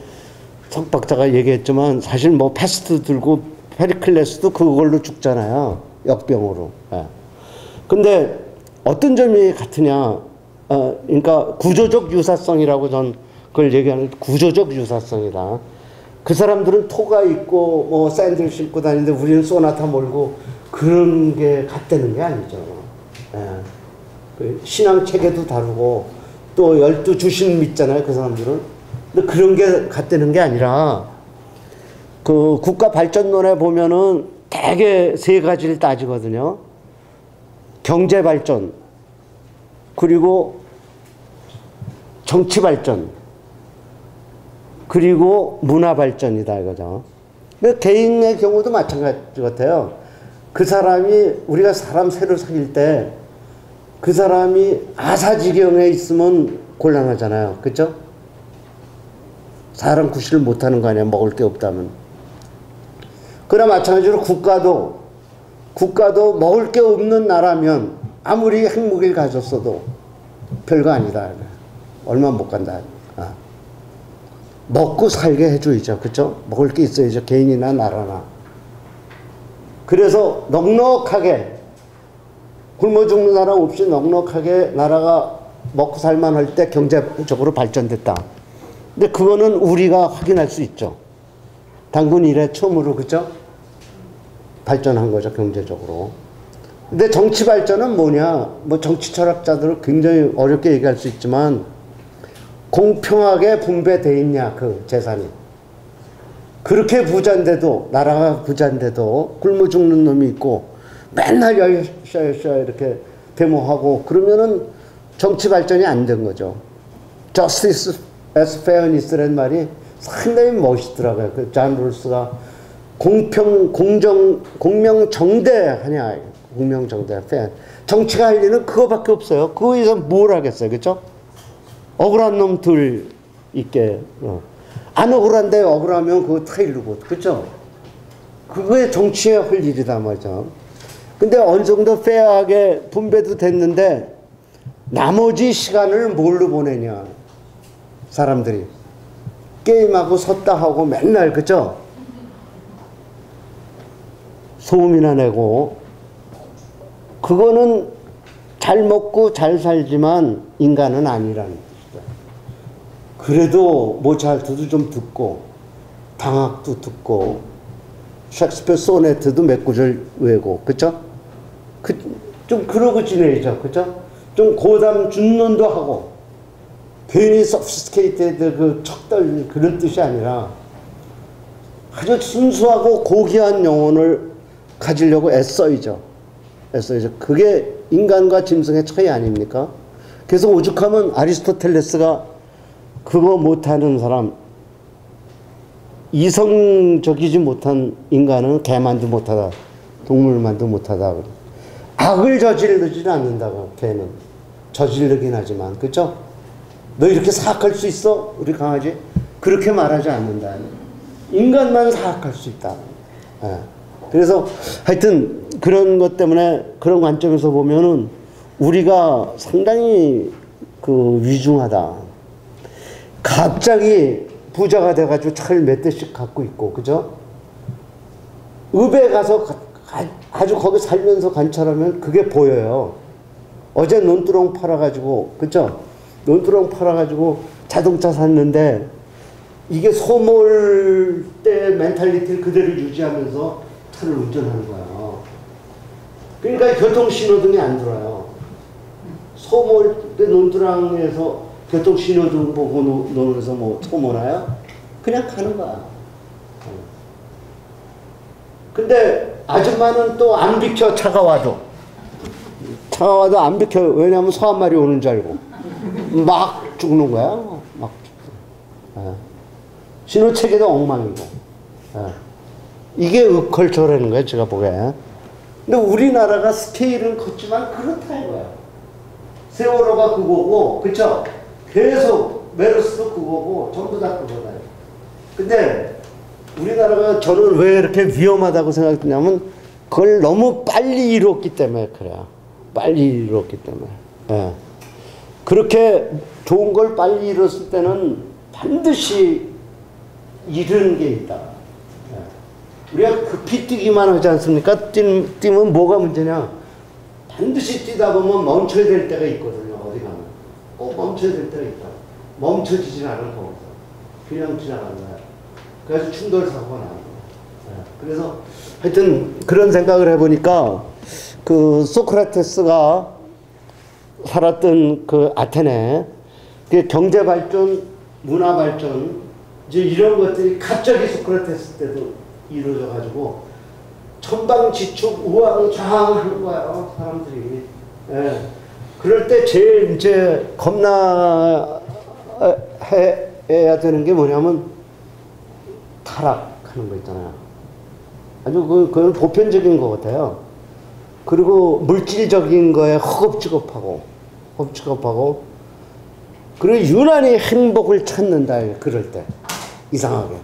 석 박사가 얘기했지만 사실 패스트 들고 페리클레스도 그걸로 죽잖아요. 역병으로. 예. 근데 어떤 점이 같으냐? 그러니까 구조적 유사성이라고 전 그걸 얘기하는 구조적 유사성이다. 그 사람들은 토가 있고 샌들 신고 다니는데 우리는 소나타 몰고 그런 게 같다는 게 아니죠. 예. 신앙 체계도 다르고 또 12주신 믿잖아요. 그 사람들은. 근데 그런 게 같다는 게 아니라 국가 발전론에 보면은 대개 세 가지를 따지거든요. 경제 발전, 그리고 정치 발전, 그리고 문화 발전이다 이거죠. 개인의 경우도 마찬가지 같아요. 그 사람이 우리가 사람 새로 사귈 때 그 사람이 아사지경에 있으면 곤란하잖아요. 그렇죠? 사람 구실을 못하는 거 아니야. 먹을 게 없다면. 그러나 마찬가지로 국가도 먹을 게 없는 나라면 아무리 핵무기를 가졌어도 별거 아니다. 얼마 못 간다. 먹고 살게 해줘야죠. 그렇죠? 먹을 게 있어야죠. 개인이나 나라나. 그래서 넉넉하게 굶어 죽는 나라 없이 넉넉하게 나라가 먹고 살만할 때 경제적으로 발전됐다. 근데 그거는 우리가 확인할 수 있죠. 단군 이래 처음으로 그죠? 발전한 거죠. 경제적으로. 근데 정치 발전은 뭐냐? 정치 철학자들은 굉장히 어렵게 얘기할 수 있지만 공평하게 분배돼 있냐 그 재산이. 그렇게 부자인데도 나라가 부자인데도 굶어 죽는 놈이 있고 맨날 열샤열샤 이렇게 데모하고 그러면은 정치 발전이 안 된 거죠. Justice as fairness라는 말이 상당히 멋있더라고요. 존 롤스가 공명정대하냐. 공명정대, fair. 정치가 할 일은 그거밖에 없어요. 그거 이상 뭘 하겠어요. 그렇죠? 억울한 놈들 있게. 안 억울한데 억울하면 그거 타일르고. 그렇죠? 그거에 정치에 할 일이다 말이죠. 근데 어느 정도 페어하게 분배도 됐는데 나머지 시간을 뭘로 보내냐. 사람들이. 게임하고 섰다 하고 맨날 그죠? 소음이나 내고 그거는 잘 먹고 잘 살지만 인간은 아니라는 뜻이다. 그래도 모차르트도 좀 듣고 방학도 듣고 셰익스피어 소네트도 몇 구절 외고 그쵸? 좀 그러고 지내죠. 그쵸? 좀 고담 준론도 하고 괜히 sophisticated 그 척떨 그런 뜻이 아니라 아주 순수하고 고귀한 영혼을 가지려고 애써이죠. 애써이죠. 그게 인간과 짐승의 차이 아닙니까? 그래서 오죽하면 아리스토텔레스가 그거 못하는 사람, 이성적이지 못한 인간은 개만도 못하다, 동물만도 못하다. 악을 저지르지는 않는다고. 개는 저지르긴 하지만, 그렇죠? 너 이렇게 사악할 수 있어? 우리 강아지 그렇게 말하지 않는다. 인간만 사악할 수 있다. 예. 그래서 하여튼 그런 것 때문에 그런 관점에서 보면은 우리가 상당히 그 위중하다. 갑자기 부자가 돼가지고 차를 몇 대씩 갖고 있고, 그죠? 읍에 가서 아주 거기 살면서 관찰하면 그게 보여요. 어제 논두렁 팔아가지고, 그죠? 논두렁 팔아가지고 자동차 샀는데 이게 소몰 때 멘탈리티를 그대로 유지하면서 차를 운전하는 거예요. 그러니까 교통신호등이 안 들어요. 소몰 때 논두렁에서 교통신호등 보고 노면서 뭐 소몰아요? 그냥 가는 거야. 근데 아줌마는 또 안 비켜. 차가 와도 안 비켜. 왜냐하면 소 한 마리 오는 줄 알고 막 죽는 거야. 막 신호체계도 엉망이고. 이게 읍컬처라는 거예요, 제가 보기에. 근데 우리나라가 스케일은 컸지만 그렇다 이거야. 세월호가 그거고, 그쵸? 계속 메르스도 그거고 전부 다 그거다. 근데 우리나라가 저는 왜 이렇게 위험하다고 생각했냐면 그걸 너무 빨리 이뤘기 때문에 그래요. 빨리 이뤘기 때문에. 예. 그렇게 좋은 걸 빨리 이뤘을 때는 반드시 잃은 게 있다. 예. 우리가 급히 뛰기만 하지 않습니까? 뛰면 뭐가 문제냐? 반드시 뛰다 보면 멈춰야 될 때가 있거든요. 어디 가면. 꼭 멈춰야 될 때가 있다. 멈춰지질 않을 거거든. 그냥 지나가는 거야. 그래서 충돌 사고가 나는 거야. 그래서 하여튼 그런 생각을 해보니까 그 소크라테스가 살았던 그 아테네, 그 경제 발전, 문화 발전, 이제 이런 것들이 갑자기 소크라테스 때도 이루어져 가지고 천방지축 우왕좌왕하는 거예요, 사람들이. 예. 그럴 때 제일 이제 겁나해야 되는 게 뭐냐면 타락하는 거 있잖아요. 아주 그건 보편적인 것 같아요. 그리고 물질적인 거에 허겁지겁하고, 그리고 유난히 행복을 찾는다. 그럴 때 이상하게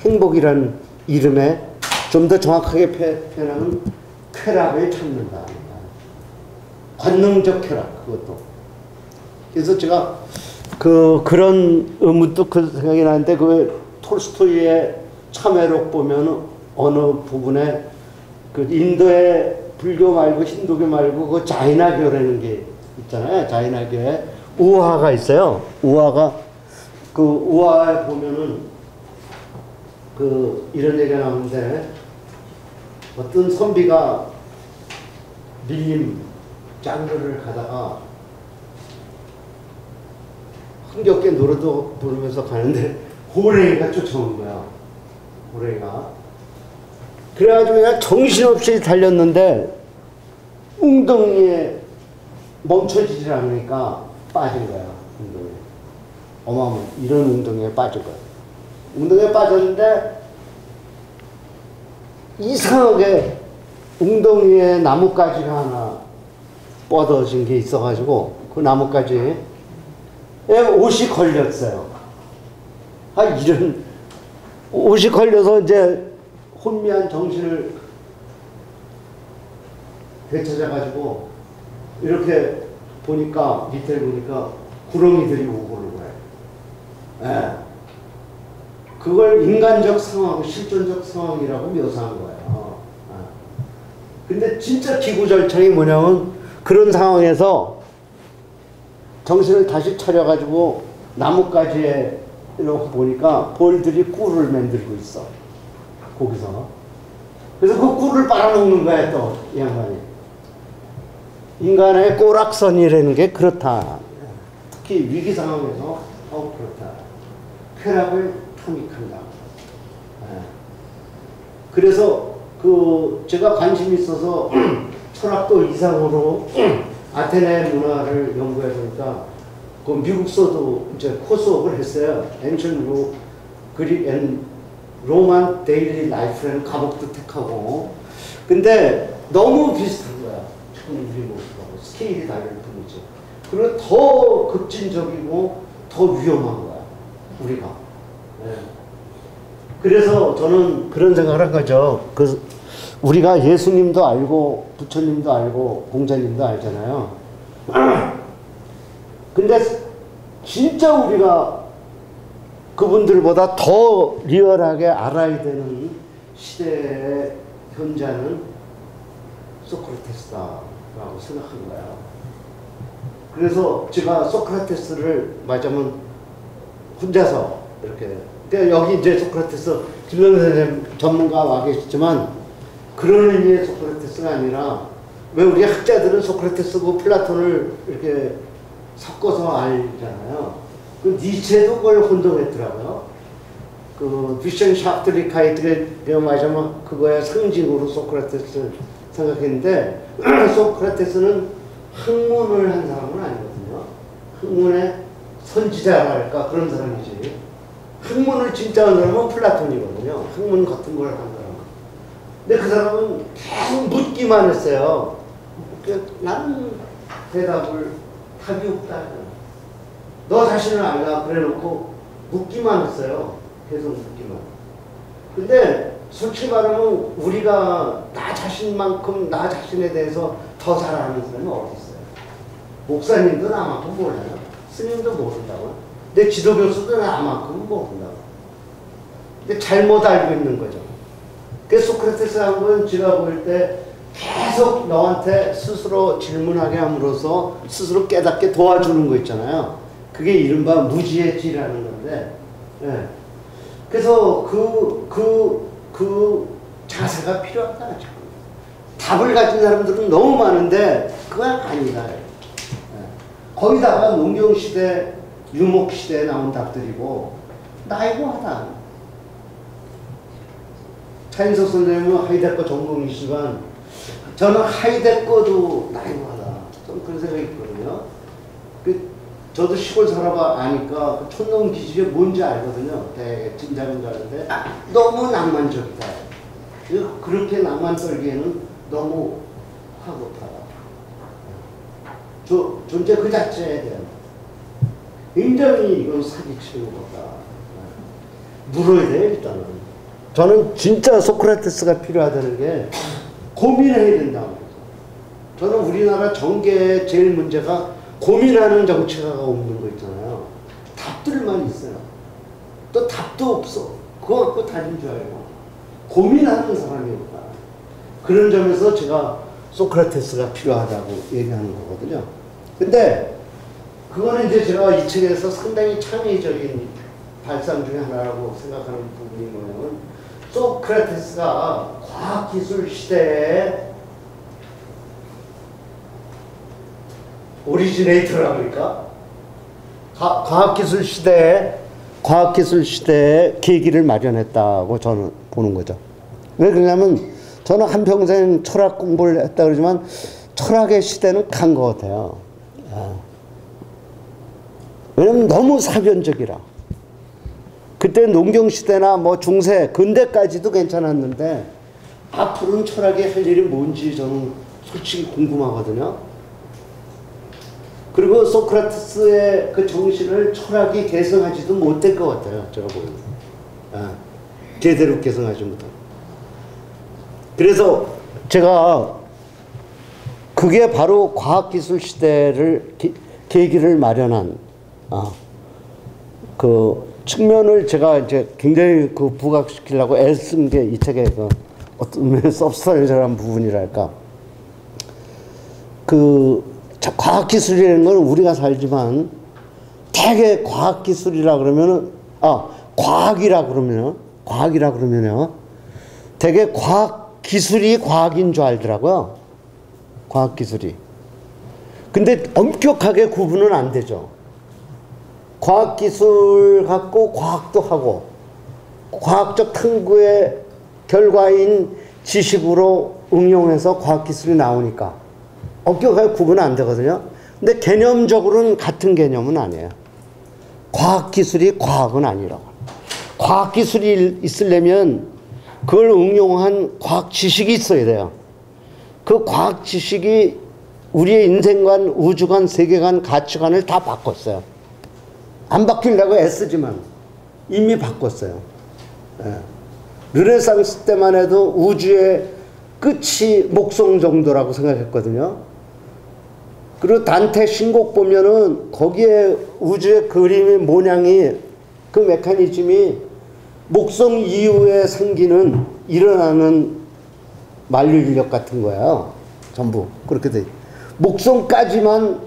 행복이란 이름에 좀 더 정확하게 표현하면 쾌락을 찾는다. 관능적 쾌락, 그것도. 그래서 제가 그런 문득 그 생각이 나는데 그 톨스토이의 참회록 보면 어느 부분에 그 인도의 불교 말고 힌두교 말고 그 자이나교라는 게 있잖아요. 자이나교에 우화가 있어요. 우화가 그 우화에 보면은 그 이런 얘기가 나오는데 어떤 선비가 밀림 장르를 가다가 흥겹게 노래도 부르면서 가는데 호랭이가 쫓아오는 거야. 호랭이가. 그래가지고 그냥 정신없이 달렸는데 웅덩이에 멈춰지질 않으니까 빠진 거야. 웅덩이에. 어마어마 이런 웅덩이에 빠진 거야. 웅덩이에 빠졌는데 이상하게 웅덩이에 나뭇가지가 하나 뻗어진 게 있어가지고 그 나뭇가지에 옷이 걸렸어요. 이런 옷이 걸려서 이제 혼미한 정신을 되찾아가지고 이렇게 보니까 밑에 보니까 구렁이들이 오고 오는 거예요. 예. 그걸 인간적 상황, 실존적 상황이라고 묘사한 거예요. 근데 진짜 기구절창이 뭐냐면 그런 상황에서 정신을 다시 차려가지고 나뭇가지에 이렇게 보니까 벌들이 꿀을 만들고 있어. 거기서. 그래서 그 꿀을 빨아먹는 거야 또 이 양반이. 인간의 꼬락선이라는 게 그렇다. 특히 위기 상황에서 그렇다. 쾌락을 탐닉한다. 그래서 제가 관심이 있어서 철학도 이상으로 아테네 문화를 연구해 보니까 그 미국서도 이제 코스웍을 했어요. Ancient Greek and Roman Daily Life라는 과목도 택하고. 근데 너무 비슷한 거야. 지금 우리 모습하고 스케일이 다를 뿐이지. 그리고 더 급진적이고 더 위험한 거야. 우리가. 네. 그래서 저는 그런 생각을 한 거죠. 우리가 예수님도 알고 부처님도 알고 공자님도 알잖아요. 근데 진짜 우리가 그분들보다 더 리얼하게 알아야 되는 시대의 현자는 소크라테스다라고 생각한 거야. 그래서 제가 소크라테스를 말하자면 혼자서 이렇게, 그러니까 여기 이제 소크라테스 김명희 선생님 전문가 와 계시지만 그런 의미의 소크라테스가 아니라, 왜 우리 학자들은 소크라테스고 플라톤을 이렇게 섞어서 알잖아요. 그 니체도 그걸 혼동했더라고요. 그 뷰션 샤프트리카이트가 말하자면 그거의 상징으로 소크라테스를 생각했는데 소크라테스는 학문을 한 사람은 아니거든요. 학문의 선지자랄까 그런 사람이지. 학문을 진짜 한 사람은 플라톤이거든요. 학문 같은 걸 한 사람. 근데 그 사람은 계속 묻기만 했어요. 나는 답이 없다. 너 자신을 알라 그래놓고 묻기만 했어요. 계속 묻기만. 근데 솔직히 말하면 우리가 나 자신만큼 나 자신에 대해서 더 잘 아는 사람이 어디 있어요? 목사님도 나만큼 몰라요. 스님도 모른다고. 내 지도교수도 나만큼 모른다고. 근데 잘못 알고 있는 거죠. 그래서 소크라테스 한 건 제가 볼 때 계속 너한테 스스로 질문하게 함으로써 스스로 깨닫게 도와주는 거 있잖아요. 그게 이른바 무지의 지라는 건데, 예. 그래서 그 자세가 필요하다. 답을 가진 사람들은 너무 많은데 그건 아니다. 예. 거기다가 농경시대, 유목시대에 나온 답들이고 나이고하다. 차인석 선생님은 하이데거 전공이시지만 저는 하이데거도 나이고하다. 좀 그런 생각이 있거든요. 저도 시골 살아봐 아니까 촌놈 기질이 뭔지 알거든요. 되게 진작은 가는데 너무 낭만적이다. 그렇게 낭만 떨기에는 너무 화급하다. 존재 그 자체에 대한 굉장히 이건 사기치는 거다. 물어야 돼 일단은. 저는 진짜 소크라테스가 필요하다는 게 고민해야 된다고. 저는 우리나라 정계의 제일 문제가 고민하는 정치가가 없는 거 있잖아요. 답들만 있어요. 또 답도 없어. 그거 갖고 다닌 줄 알고. 고민하는 사람이 없다. 그런 점에서 제가 소크라테스가 필요하다고 얘기하는 거거든요. 근데 그거는 이제 제가 이 책에서 상당히 창의적인 발상 중에 하나라고 생각하는 부분이 뭐냐면, 소크라테스가 과학기술 시대에 오리지네이터라고 할까? 과학기술 시대에 계기를 마련했다고 저는 보는 거죠. 왜 그러냐면 저는 한평생 철학 공부를 했다 그러지만 철학의 시대는 간 것 같아요. 왜냐면 너무 사변적이라. 그때 농경시대나 뭐 중세, 근대까지도 괜찮았는데 앞으로는 철학이 할 일이 뭔지 저는 솔직히 궁금하거든요. 그리고 소크라테스의 그 정신을 철학이 개성하지도 못할 것 같아요. 제가 보기에는. 제대로 개성하지 못하고. 그래서 제가 그게 바로 과학기술 시대를 계기를 마련한 그 측면을 제가 이제 굉장히 부각시키려고 애쓴 게 이 책의 어떤 면에서 서브스탄셜한 부분이랄까. 과학기술이라는 건 우리가 살지만 되게 과학기술이라 그러면은, 과학이라 그러면요. 되게 과학기술이 과학인 줄 알더라고요. 과학기술이. 근데 엄격하게 구분은 안 되죠. 과학기술 갖고 과학도 하고, 과학적 탐구의 결과인 지식으로 응용해서 과학기술이 나오니까 엄격하게 구분은 안 되거든요. 근데 개념적으로는 같은 개념은 아니에요. 과학기술이 과학은 아니라고. 과학기술이 있으려면 그걸 응용한 과학지식이 있어야 돼요. 그 과학지식이 우리의 인생관, 우주관, 세계관, 가치관을 다 바꿨어요. 안 바뀌려고 애쓰지만 이미 바꿨어요. 예. 르네상스 때만 해도 우주의 끝이 목성 정도라고 생각했거든요. 그리고 단테 신곡 보면은 거기에 우주의 그림의 모양이, 그 메커니즘이 목성 이후에 생기는 일어나는 만류 인력 같은 거예요. 전부 그렇게 돼. 목성까지만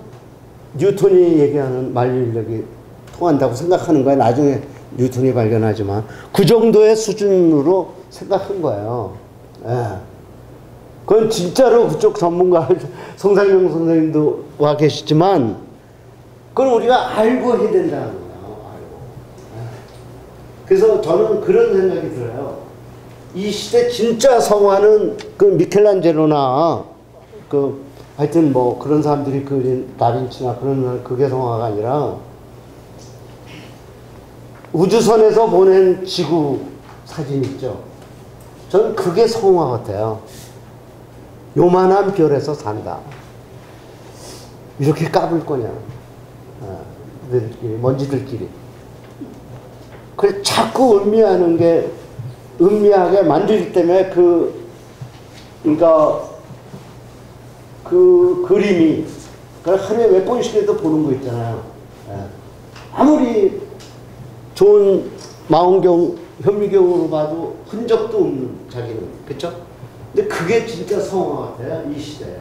뉴턴이 얘기하는 만류 인력이 통한다고 생각하는 거예요. 나중에 뉴턴이 발견하지만 그 정도의 수준으로 생각한 거예요. 예. 그건 진짜로 그쪽 전문가 성상용 선생님도 와 계시지만 그건 우리가 알고 해야 된다는 거예요. 알고. 예. 그래서 저는 그런 생각이 들어요. 이 시대 진짜 성화는 그 미켈란젤로나 하여튼 뭐 그런 사람들이 그린 다빈치나 그런 그게 성화가 아니라 우주선에서 보낸 지구 사진 있죠. 저는 그게 성화 같아요. 요만한 별에서 산다. 이렇게 까불 거냐. 먼지들끼리. 그래 자꾸 음미하게 만들기 때문에 그러니까 그 그림이 하루에 몇 번씩이라도 보는 거 있잖아요. 아무리 좋은 망원경, 현미경으로 봐도 흔적도 없는 자기는. 그쵸? 근데 그게 진짜 성화 같아요. 이 시대에.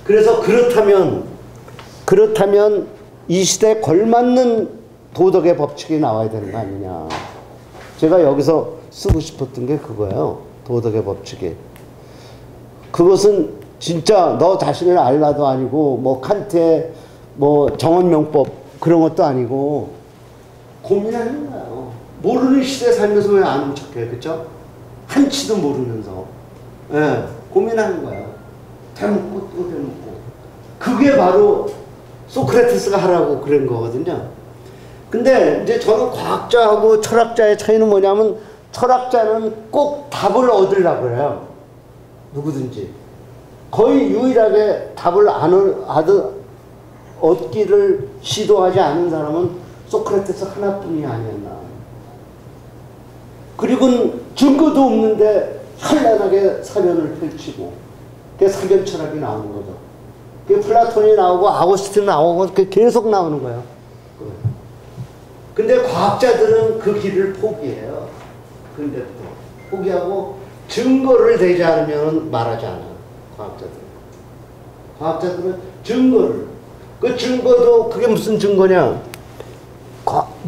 그래서 그렇다면 이 시대에 걸맞는 도덕의 법칙이 나와야 되는 거 아니냐. 제가 여기서 쓰고 싶었던 게 그거예요. 도덕의 법칙이. 그것은 진짜 너 자신을 알라도 아니고 뭐 칸트의 뭐 정언명법 그런 것도 아니고 고민하는 거예요. 모르는 시대에 살면서 왜 아는 척해. 그쵸? 한치도 모르면서. 예, 고민하는 거야. 대묻고 또 대묻고. 그게 바로 소크라테스가 하라고 그런 거거든요. 근데 이제 저는 과학자하고 철학자의 차이는 뭐냐면 철학자는 꼭 답을 얻으려고 그래요. 누구든지. 거의 유일하게 답을 얻기를 시도하지 않은 사람은 소크라테스 하나뿐이 아니었나. 그리고 증거도 없는데 현란하게 사변을 펼치고 그게 사변 철학이 나오는 거죠. 그게 플라톤이 나오고 아고스틴이 나오고 계속 나오는 거예요. 근데 과학자들은 그 길을 포기해요. 근데부터 포기하고 증거를 대지 않으면 말하지 않아요. 과학자들은 증거를. 그 증거도 그게 무슨 증거냐.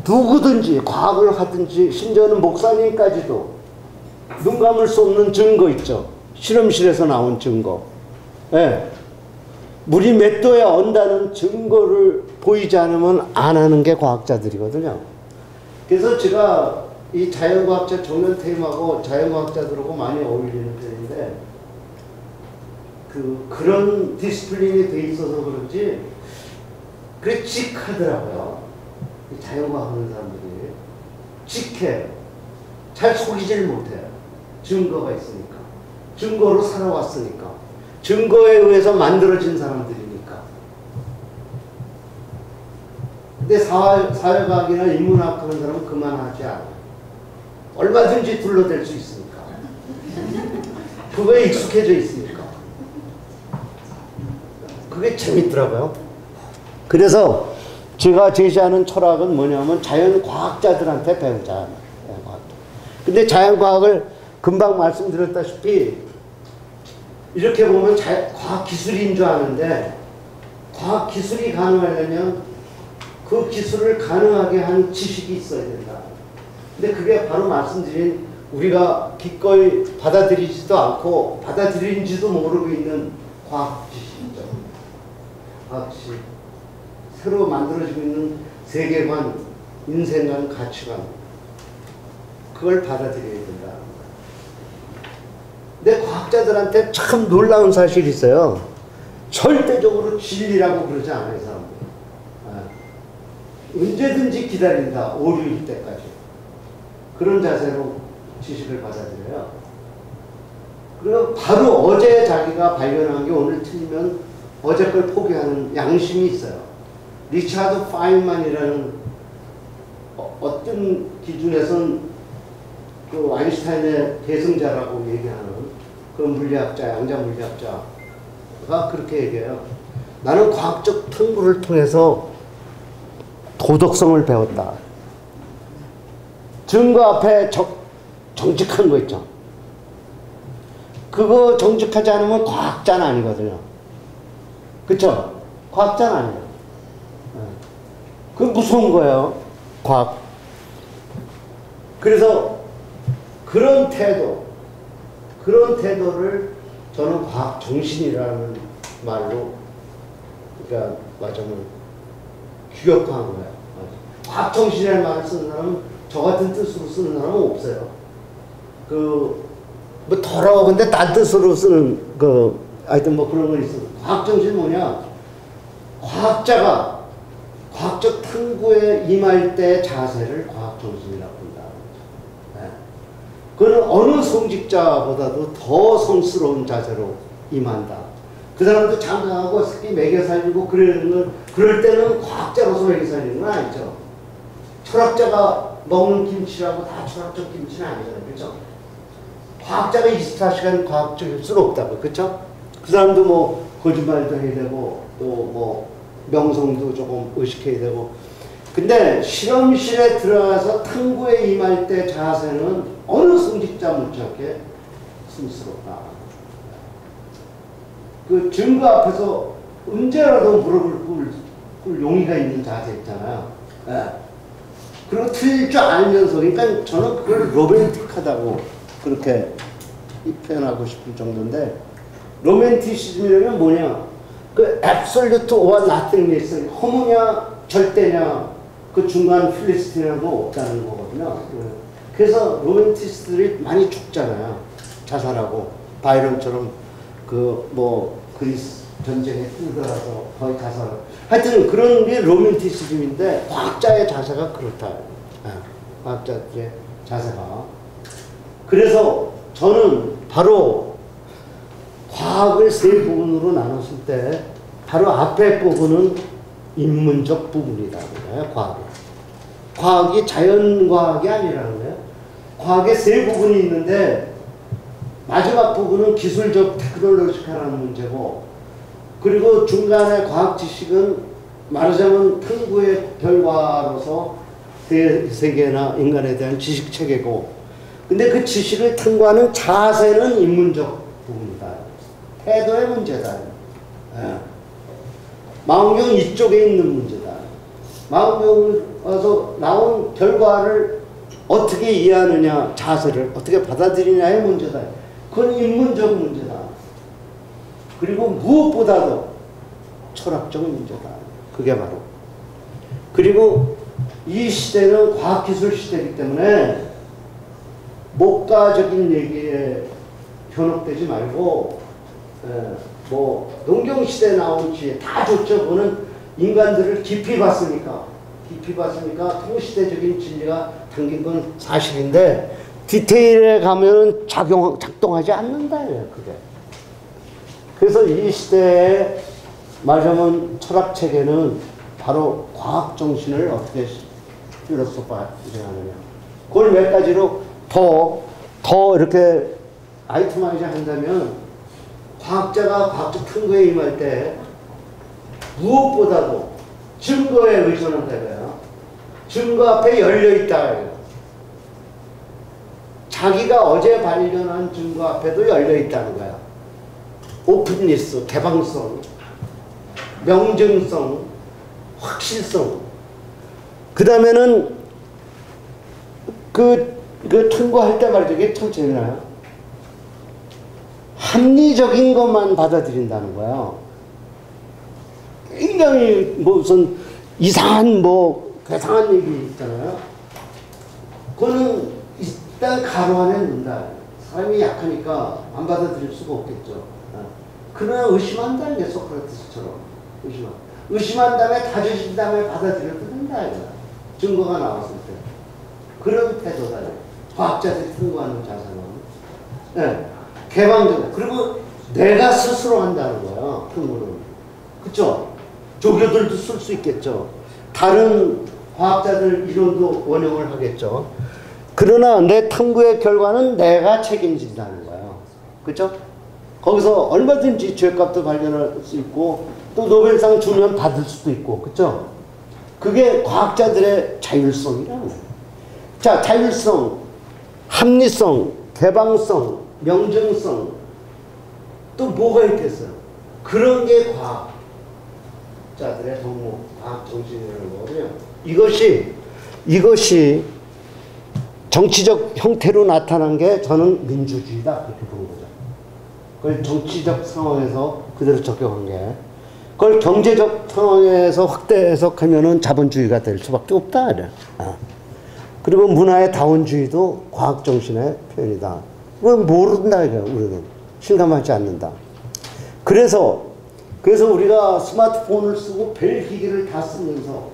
누구든지 과학을 하든지 심지어는 목사님까지도 눈 감을 수 없는 증거 있죠. 실험실에서 나온 증거. 예. 물이 몇 도에 언다는 증거를 보이지 않으면 안 하는 게 과학자들이거든요. 그래서 제가 이 자연과학자 정연태임하고 자연과학자들하고 많이 어울리는 편인데 그런 디스플린이 돼 있어서 그런지 그래 직하더라고요. 자연과학 하는 사람들이 직해요. 잘 속이질 못해요. 증거가 있으니까. 증거로 살아왔으니까. 증거에 의해서 만들어진 사람들이니까. 근데 사회과학이나 인문학 그런 사람은 그만하지 않아요. 얼마든지 둘러댈 수 있으니까. 그거에 익숙해져 있으니까. 그게 재밌더라고요. 그래서 제가 제시하는 철학은 뭐냐면 자연과학자들한테 배우자. 근데 자연과학을 금방 말씀드렸다시피 이렇게 보면 과학기술인 줄 아는데 과학기술이 가능하려면 그 기술을 가능하게 한 지식이 있어야 된다. 근데 그게 바로 말씀드린 우리가 기꺼이 받아들이지도 않고 받아들인지도 모르고 있는 과학 지식이죠. 과학 지식. 새로 만들어지고 있는 세계관, 인생관, 가치관. 그걸 받아들여야 된다. 근데 과학자들한테 참 놀라운 사실이 있어요. 절대적으로 진리라고 그러지 않아요, 사람들. 언제든지 기다린다, 오류일 때까지. 그런 자세로 지식을 받아들여요. 그리고 바로 어제 자기가 발견한 게 오늘 틀리면 어제 걸 포기하는 양심이 있어요. 리차드 파인만이라는 어떤 기준에선 그 아인슈타인의 계승자라고 얘기하는 그런 물리학자, 양자 물리학자가 그렇게 얘기해요. 나는 과학적 탐구를 통해서 도덕성을 배웠다. 증거 앞에 정직한 거 있죠. 그거 정직하지 않으면 과학자는 아니거든요. 그쵸? 과학자는 아니에요. 그건 무서운 거예요. 과학. 그래서 그런 태도를 저는 과학 정신이라는 말로, 그러니까 맞으면 규격화한 거예요. 과학 정신이라는 말을 쓰는 사람은 저 같은 뜻으로 쓰는 사람은 없어요. 뭐 더러워 근데 딴 뜻으로 쓰는 하여튼 뭐 그런 거 있어. 과학 정신 뭐냐? 과학자가 과학적 탐구에 임할 때 자세를 과학 정신이라고 한다. 네. 그는 어느 성직자보다도 더 성스러운 자세로 임한다. 그 사람도 장가하고 새끼 먹여 살리고 그럴 때는 과학자로서 먹여 살리는 건 아니죠. 철학자가 먹는 김치라고 다 철학적 김치는 아니잖아요. 그렇죠? 과학자가 24시간 과학적일 수는 없다고. 그렇죠? 그 사람도 뭐 거짓말도 해야 되고 또 뭐 명성도 조금 의식해야 되고. 근데 실험실에 들어가서 탐구에 임할 때 자세는 어느 성직자 못지않게 스스럽다. 그 증거 앞에서 언제라도 무릎을 꿇을 용의가 있는 자세 있잖아요. 네. 그리고 틀릴 줄 알면서, 그러니까 저는 그걸 로맨틱하다고 그렇게 표현하고 싶을 정도인데, 로맨티시즘이라면 뭐냐? 그 absolute or nothingness, 허무냐 절대냐 그 중간 필리스틴이라는 거 없다는 거거든요. 그래서 로맨티스트들이 많이 죽잖아요. 자살하고 바이런처럼 그 뭐 그리스 전쟁에 끌려가서 거의 자살. 하여튼 그런 게 로맨티시즘인데 과학자의 자세가 그렇다. 과학자들의 자세가. 그래서 저는 바로 과학을 세 부분으로 나눴을 때 바로 앞에 부분은 인문적 부분이라는 거예요. 과학이 자연과학이 아니라는 거예요. 과학에 세 부분이 있는데 마지막 부분은 기술적 테크놀로지컬한 문제고, 그리고 중간에 과학 지식은 말하자면 탐구의 결과로서 세계나 인간에 대한 지식 체계고, 근데 그 지식을 탐구하는 자세는 인문적 부분이다. 태도의 문제다. 망원경 이쪽에 있는 문제다. 망원경에서 나온 결과를 어떻게 이해하느냐, 자세를 어떻게 받아들이냐의 문제다. 그건 인문적 문제다. 그리고 무엇보다도 철학적 문제다. 그게 바로. 그리고 이 시대는 과학기술 시대이기 때문에 목가적인 얘기에 현혹되지 말고, 뭐 농경시대에 나온 지혜 다 좋죠. 그거는 인간들을 깊이 봤으니까 통시대적인 진리가 담긴 건 사실인데, 디테일에 가면은 작동하지 않는다. 그게. 그래서 이 시대에 말하자면 철학 체계는 바로 과학 정신을 어떻게 필로소파하느냐. 그걸 몇 가지로 더 이렇게 아이템화이즈 한다면, 과학자가 과학적 탐구에 임할 때 무엇보다도 증거에 의존한다고요. 증거 앞에 열려있다. 자기가 어제 발견한 증거 앞에도 열려있다는 거야. 오픈리스, 개방성, 명증성, 확실성. 그 다음에는 그 통과할 때 말이죠. 이게 참 재미나요. 합리적인 것만 받아들인다는 거예요. 굉장히 무슨 이상한 괴상한 얘기 있잖아요. 그거는 일단 가로 안에 넣는다. 사람이 약하니까 안 받아들일 수가 없겠죠. 그러나 의심한다는 게 소크라테스처럼 의심한 다음에 다져진 다음에 받아들여도 된다. 증거가 나왔을 때. 그런 태도다. 과학자들이 통과하는 자세는. 네. 개방적. 그리고 내가 스스로 한다는 거야. 근거는. 그쵸? 조교들도 쓸 수 있겠죠. 다른 과학자들 이론도 원용을 하겠죠. 그러나 내 탐구의 결과는 내가 책임진다는 거예요. 그쵸? 거기서 얼마든지 죄값도 발견할 수 있고 또 노벨상 주면 받을 수도 있고. 그쵸? 그게 과학자들의 자율성이라는 거예요. 자, 자율성, 합리성, 개방성, 명정성, 또 뭐가 있겠어요? 그런 게 과학자들의 덕목, 과학 정신이라는 거고요. 이것이 정치적 형태로 나타난 게 저는 민주주의다 그렇게 보는 거죠. 그걸 정치적 상황에서 그대로 적용한 게, 그걸 경제적 상황에서 확대 해석하면은 자본주의가 될 수밖에 없다. 그래. 그리고 문화의 다원주의도 과학 정신의 표현이다. 그건 모른다 이거야. 우리는 실감하지 않는다. 그래서 우리가 스마트폰을 쓰고 별 기기를 다 쓰면서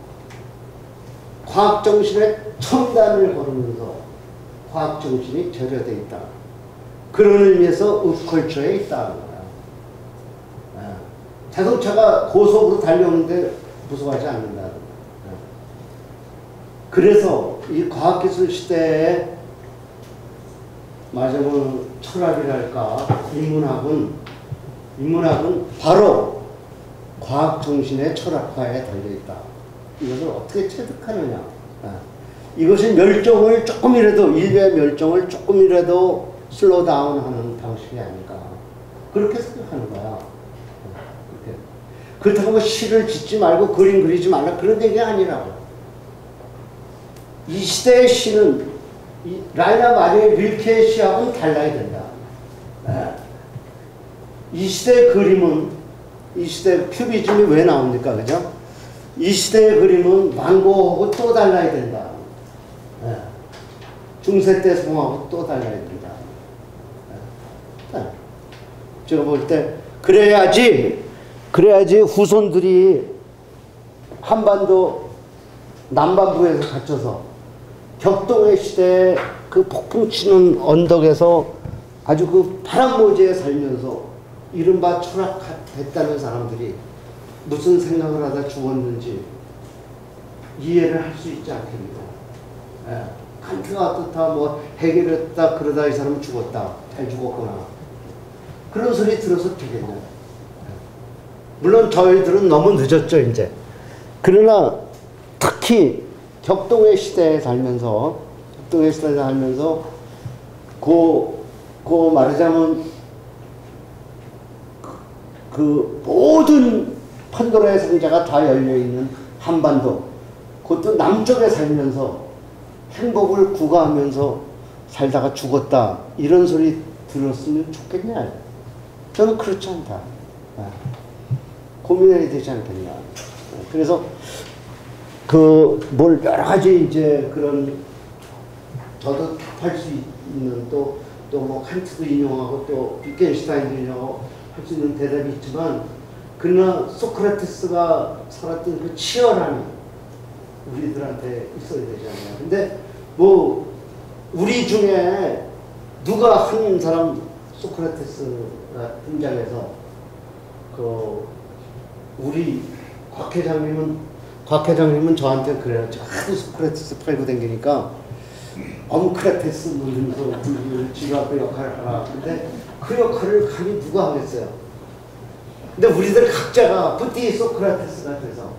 과학 정신의 첨단을 걸으면서 과학 정신이 절여져 있다. 그런 의미에서 읍컬처에 있다는 거야. 자동차가 고속으로 달려오는데 무서워하지 않는다. 그래서 이 과학기술 시대에 말하자면 철학이랄까 인문학은 바로 과학정신의 철학화에 달려있다. 이것을 어떻게 체득하느냐. 이것은 멸종을 인류의 멸종을 조금이라도 슬로우 다운하는 방식이 아닐까. 그렇게 생각하는 거야. 그렇다고 시를 짓지 말고 그림 그리지 말라 그런 얘기가 아니라고. 이 시대의 시는 라이나 마리아 릴케의 시하고는 달라야 된다. 이 시대의 그림은, 이 시대 큐비즘이 왜 나옵니까? 그죠? 이 시대의 그림은 만고하고 또 달라야 된다. 중세 때 성하고 또 달라야 된다. 제가 볼 때 그래야지 후손들이 한반도 남반부에서 갇혀서 격동의 시대에 그 폭풍 치는 언덕에서 아주 그 파란모지에 살면서 이른바 철학했다는 사람들이 무슨 생각을 하다 죽었는지 이해를 할 수 있지 않겠는가. 칸트가 어떻다, 해결했다, 그러다 이 사람은 죽었다. 잘 죽었구나. 그런 소리 들어서 되겠냐. 물론 저희들은 너무 늦었죠, 이제. 그러나 특히 격동의 시대에 살면서 말하자면 그 모든 판도라의 상자가 다 열려있는 한반도, 그것도 남쪽에 살면서 행복을 구가하면서 살다가 죽었다, 이런 소리 들었으면 좋겠냐. 저는 그렇지 않다. 고민해야 되지 않겠냐. 그래서 뭘 여러 가지 이제 그런 저도 답할 수 있는 또 칸트도 인용하고 또 비켄슈타인도 인용하고 할 수 있는 대답이 있지만, 그러나 소크라테스가 살았던 그 치열함이 우리들한테 있어야 되지 않나요? 근데 우리 중에 누가 한 사람 소크라테스가 등장해서 우리 곽 회장님은 저한테 그래요. 하도 소크라테스 팔고 다니니까 엄크라테스 이러면서 지가 그 역할을 하라. 근데 그 역할을 감히 누가 하겠어요? 근데 우리들 각자가 부디 소크라테스가 돼서,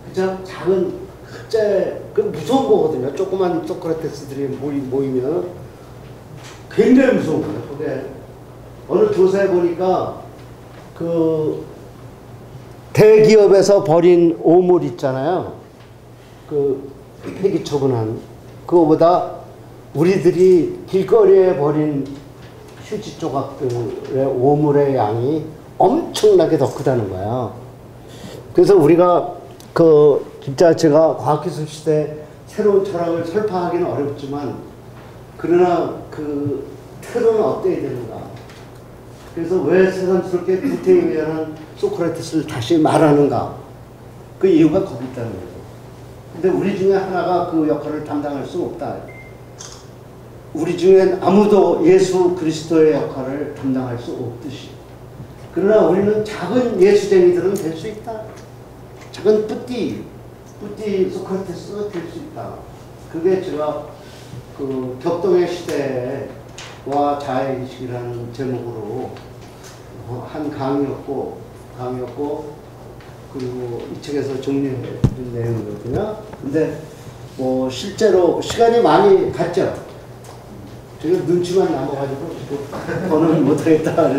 그죠? 작은 각자의 그 무서운 거거든요. 조그만 소크라테스들이 모이면 굉장히 무서운 거예요. 그게 어느 조사에 보니까 그 대기업에서 버린 오물 있잖아요. 그 폐기 처분한 그거보다 우리들이 길거리에 버린 휴지 조각들의 오물의 양이 엄청나게 더 크다는 거야. 그래서 우리가 그 진짜 제가 과학기술 시대 새로운 철학을 설파하기는 어렵지만 그러나 그 틀은 어때야 되는가. 그래서 왜 새삼스럽게 구테이미아는 소크라테스를 다시 말하는가. 그 이유가 거기 있다는 거죠. 근데 우리 중에 하나가 그 역할을 담당할 수 없다. 우리 중엔 아무도 예수 그리스도의 역할을 담당할 수 없듯이. 그러나 우리는 작은 예수쟁이들은 될 수 있다. 작은 뿌띠 소크라테스가 될 수 있다. 그게 제가 그 격동의 시대와 자아의식이라는 제목으로 한 강의였고 그리고 이 책에서 정리해 준 내용이거든요. 근데 뭐 실제로 시간이 많이 갔죠. 제가 눈치만 남아가지고 더는 못하겠다.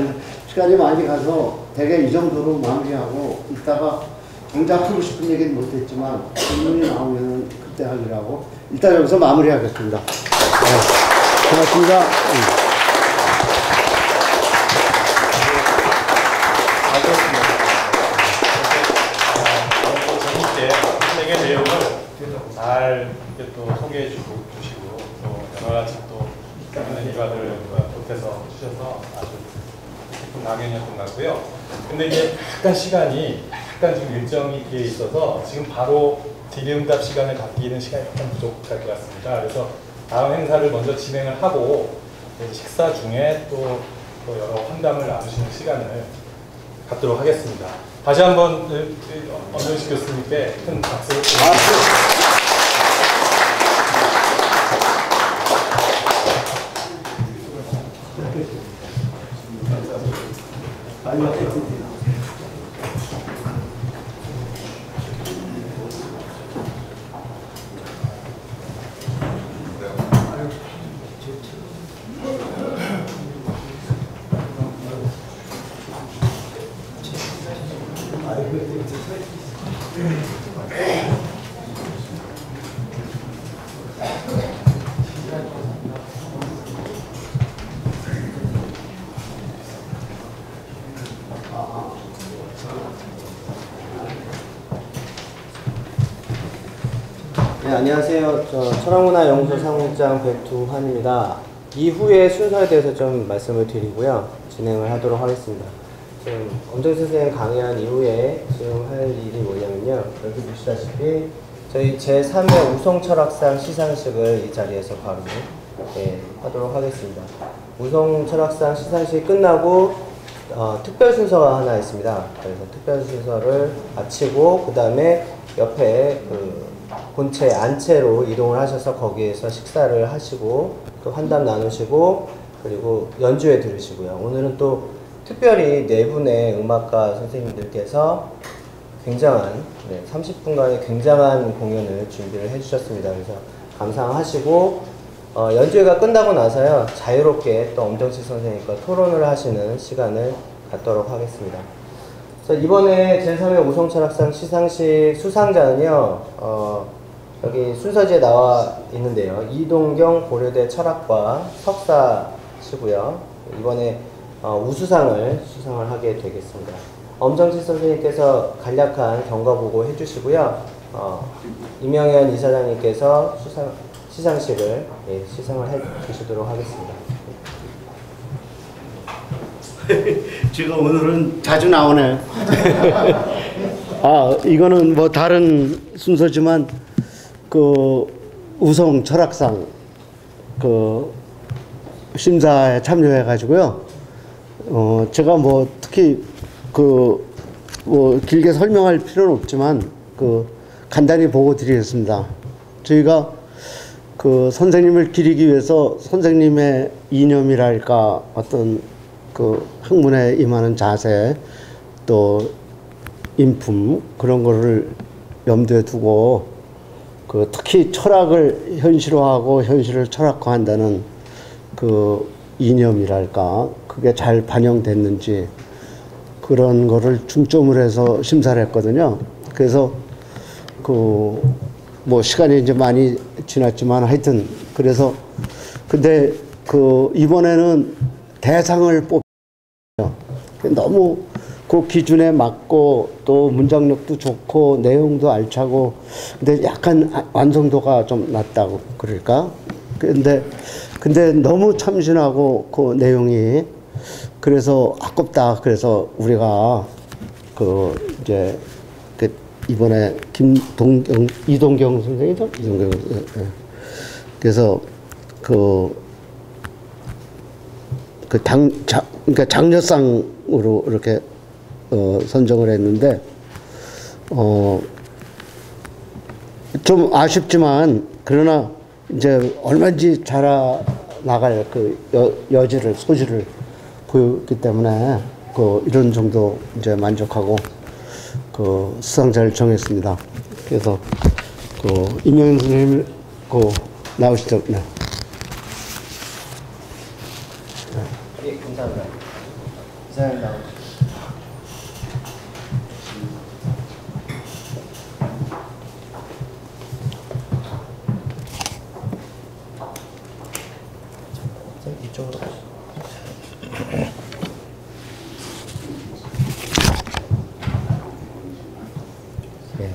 시간이 많이 가서 대개 이 정도로 마무리하고 이따가 정작 하고 싶은 얘기는 못했지만 질문이 나오면 그때 하기로 하고 일단 여기서 마무리하겠습니다. 네, 고맙습니다. 책의 내용을 잘 이렇게 또 소개해 주시고 또 여러 가지 또 있는 일화들을 보태서 주셔서 아주 기쁜 강연이었던 것 같고요. 근데 이제 약간 시간이 지금 일정이 뒤에 있어서 지금 바로 질의응답 시간을 갖기는 시간이 약간 부족할 것 같습니다. 그래서 다음 행사를 먼저 진행을 하고 식사 중에 또 여러 환담을 나누시는 시간을 갖도록 하겠습니다. 다시 한번 엄정식 교수님께 큰 박수를 드립니다. 네, 안녕하세요. 저 철학문화연구소 상무장 백두환입니다. 이후의 순서에 대해서 좀 말씀을 드리고요. 진행을 하도록 하겠습니다. 지금 엄정식 선생님 강연 이후에 지금 할 일이 뭐냐면요. 여기 보시다시피 저희 제3회 우송철학상 시상식을 이 자리에서 바로 하도록 하겠습니다. 우송철학상 시상식이 끝나고 특별 순서가 하나 있습니다. 그래서 특별 순서를 마치고 그 다음에 옆에 본체 안채로 이동을 하셔서 거기에서 식사를 하시고 또 환담 나누시고 그리고 연주회 들으시고요. 오늘은 또 특별히 네 분의 음악가 선생님들께서 굉장한 30분간의 굉장한 공연을 준비를 해주셨습니다. 그래서 감상하시고 연주회가 끝나고 나서요 자유롭게 또 엄정식 선생님과 토론을 하시는 시간을 갖도록 하겠습니다. 그래서 이번에 제3회 우송철학상 시상식 수상자는요 여기 순서지에 나와 있는데요. 이동경 고려대 철학과 석사시고요. 이번에 우수상을 수상을 하게 되겠습니다. 엄정식 선생님께서 간략한 경과보고 해주시고요. 이명현 이사장님께서 시상식을 시상을 해주시도록 하겠습니다. 제가 오늘은 자주 나오네요. 이거는 뭐 다른 순서지만 그 우송 철학상 그 심사에 참여해 가지고요. 제가 뭐 특히 뭐 길게 설명할 필요는 없지만 간단히 보고 드리겠습니다. 저희가 그 선생님을 기리기 위해서 선생님의 이념이랄까 어떤 그 학문에 임하는 자세 또 인품 그런 거를 염두에 두고 특히 철학을 현실화하고 현실을 철학화한다는 이념이랄까 그게 잘 반영됐는지 그런 거를 중점으로 해서 심사를 했거든요. 그래서 그 뭐 시간이 이제 많이 지났지만 하여튼 그래서 근데 그 이번에는 대상을 뽑죠. 너무 그 기준에 맞고 또 문장력도 좋고 내용도 알차고 근데 약간 완성도가 좀 낮다고 그럴까? 근데 너무 참신하고 그 내용이 그래서 아깝다. 그래서 우리가 그 이제 그 이번에 이동경 선생이죠? 이동경 예. 그래서 그러니까 장려상으로 이렇게 선정을 했는데 좀 아쉽지만 그러나 이제 얼마든지 자라나갈 그 여지를 소지를 보였기 때문에 그 이런 정도 이제 만족하고 그 수상자를 정했습니다. 그래서 그 임영인 선생님 그 나오시죠. 네. 예, 감사합니다. 이사님 나오시죠. 이쪽으로 가시죠. 네.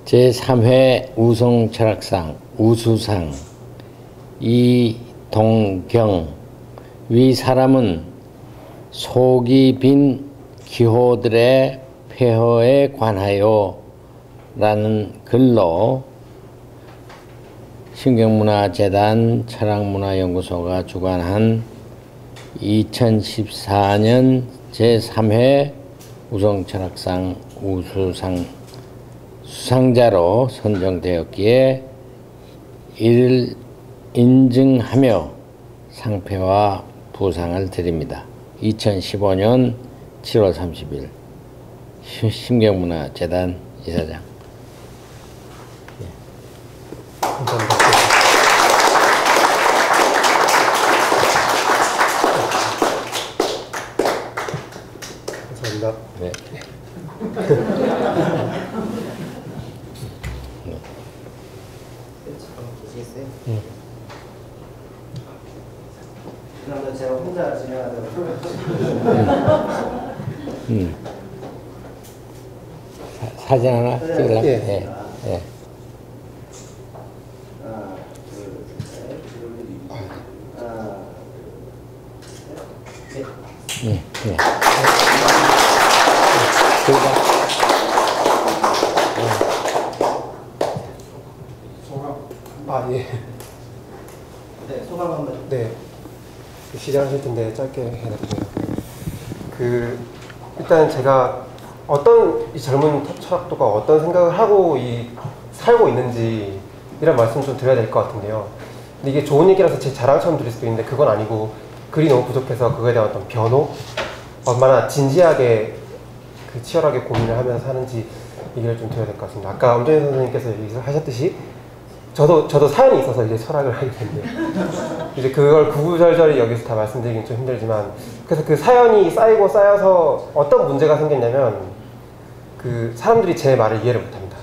제3회 우송철학상 우수상 이동경 위 사람은 속이 빈 기호들의 폐허에 관하여 라는 글로 신경문화재단 철학문화연구소가 주관한 2014년 제3회 우송철학상 우수상 수상자로 선정되었기에 이를 인증하며 상패와 부상을 드립니다. 2015년 7월 30일 신경문화재단 이사장. 감사합니다. 감사합니다. 네. 잠깐만 계시겠어요? 그러면 제가 혼자 진행하도록 하겠습니다. 사진 하나 찍으려고? 예. 네. 네. 하나, 둘, 셋. 하나, 둘, 셋. 네. 네. 예. 네, 소감 한번. 네. 시작하실 텐데 짧게 해드릴게요. 일단 제가 어떤 이 젊은 철학도가 어떤 생각을 하고 살고 있는지 이런 말씀 좀 드려야 될 것 같은데요. 근데 이게 좋은 얘기라서 제 자랑처럼 들릴 수도 있는데 그건 아니고 글이 너무 부족해서 그거에 대한 어떤 변호? 얼마나 진지하게 치열하게 고민을 하면서 사는지 얘기를 좀 드려야 될 것 같습니다. 아까 엄정희 선생님께서 얘기를 하셨듯이 저도 사연이 있어서 이제 철학을 하게 됐는데 이제 그걸 구구절절히 여기서 다 말씀드리긴 좀 힘들지만 그래서 그 사연이 쌓이고 쌓여서 어떤 문제가 생겼냐면 그 사람들이 제 말을 이해를 못합니다.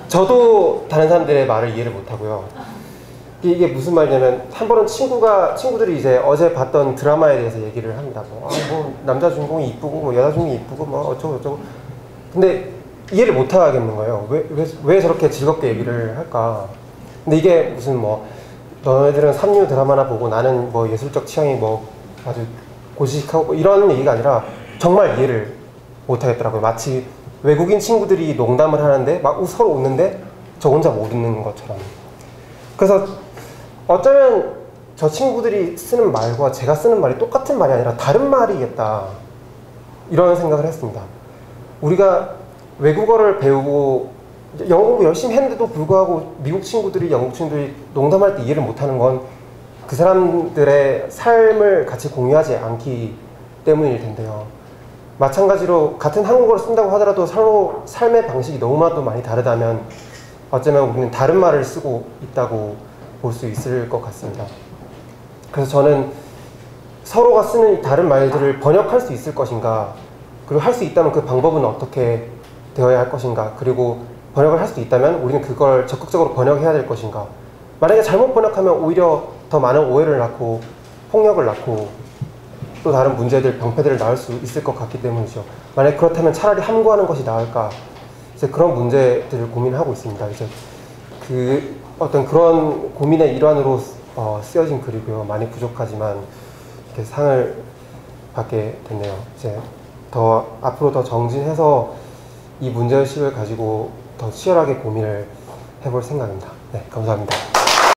저도 다른 사람들의 말을 이해를 못하고요. 이게 무슨 말이냐면 한 번은 친구들이 이제 어제 봤던 드라마에 대해서 얘기를 합니다. 뭐 남자 주인공이 이쁘고 뭐 여자 주인공이 이쁘고 뭐 어쩌고 저쩌고. 근데 이해를 못 하겠는 거예요. 왜 저렇게 즐겁게 얘기를 할까? 근데 이게 무슨 뭐 너네들은 삼류 드라마나 보고 나는 뭐 예술적 취향이 뭐 아주 고지식하고 이런 얘기가 아니라 정말 이해를 못 하겠더라고요. 마치 외국인 친구들이 농담을 하는데 막 서로 웃는데 저 혼자 모르는 것처럼. 그래서 어쩌면 저 친구들이 쓰는 말과 제가 쓰는 말이 똑같은 말이 아니라 다른 말이겠다. 이런 생각을 했습니다. 우리가 외국어를 배우고 영어 공부 열심히 했는데도 불구하고 미국 친구들이 영국 친구들이 농담할 때 이해를 못하는 건 그 사람들의 삶을 같이 공유하지 않기 때문일 텐데요. 마찬가지로 같은 한국어를 쓴다고 하더라도 서로 삶의 방식이 너무나도 많이 다르다면 어쩌면 우리는 다른 말을 쓰고 있다고 볼 수 있을 것 같습니다. 그래서 저는 서로가 쓰는 이 다른 말들을 번역할 수 있을 것인가, 그리고 할 수 있다면 그 방법은 어떻게 되어야 할 것인가, 그리고 번역을 할 수 있다면 우리는 그걸 적극적으로 번역해야 될 것인가. 만약에 잘못 번역하면 오히려 더 많은 오해를 낳고 폭력을 낳고 또 다른 문제들, 병폐들을 낳을 수 있을 것 같기 때문이죠. 만약 그렇다면 차라리 함구하는 것이 나을까, 이제 그런 문제들을 고민하고 있습니다. 이제 그 어떤 그런 고민의 일환으로 쓰여진 글이고요. 많이 부족하지만 이렇게 상을 받게 됐네요. 이제 더 앞으로 더 정진해서 이 문제의식을 가지고 더 치열하게 고민을 해볼 생각입니다. 네, 감사합니다.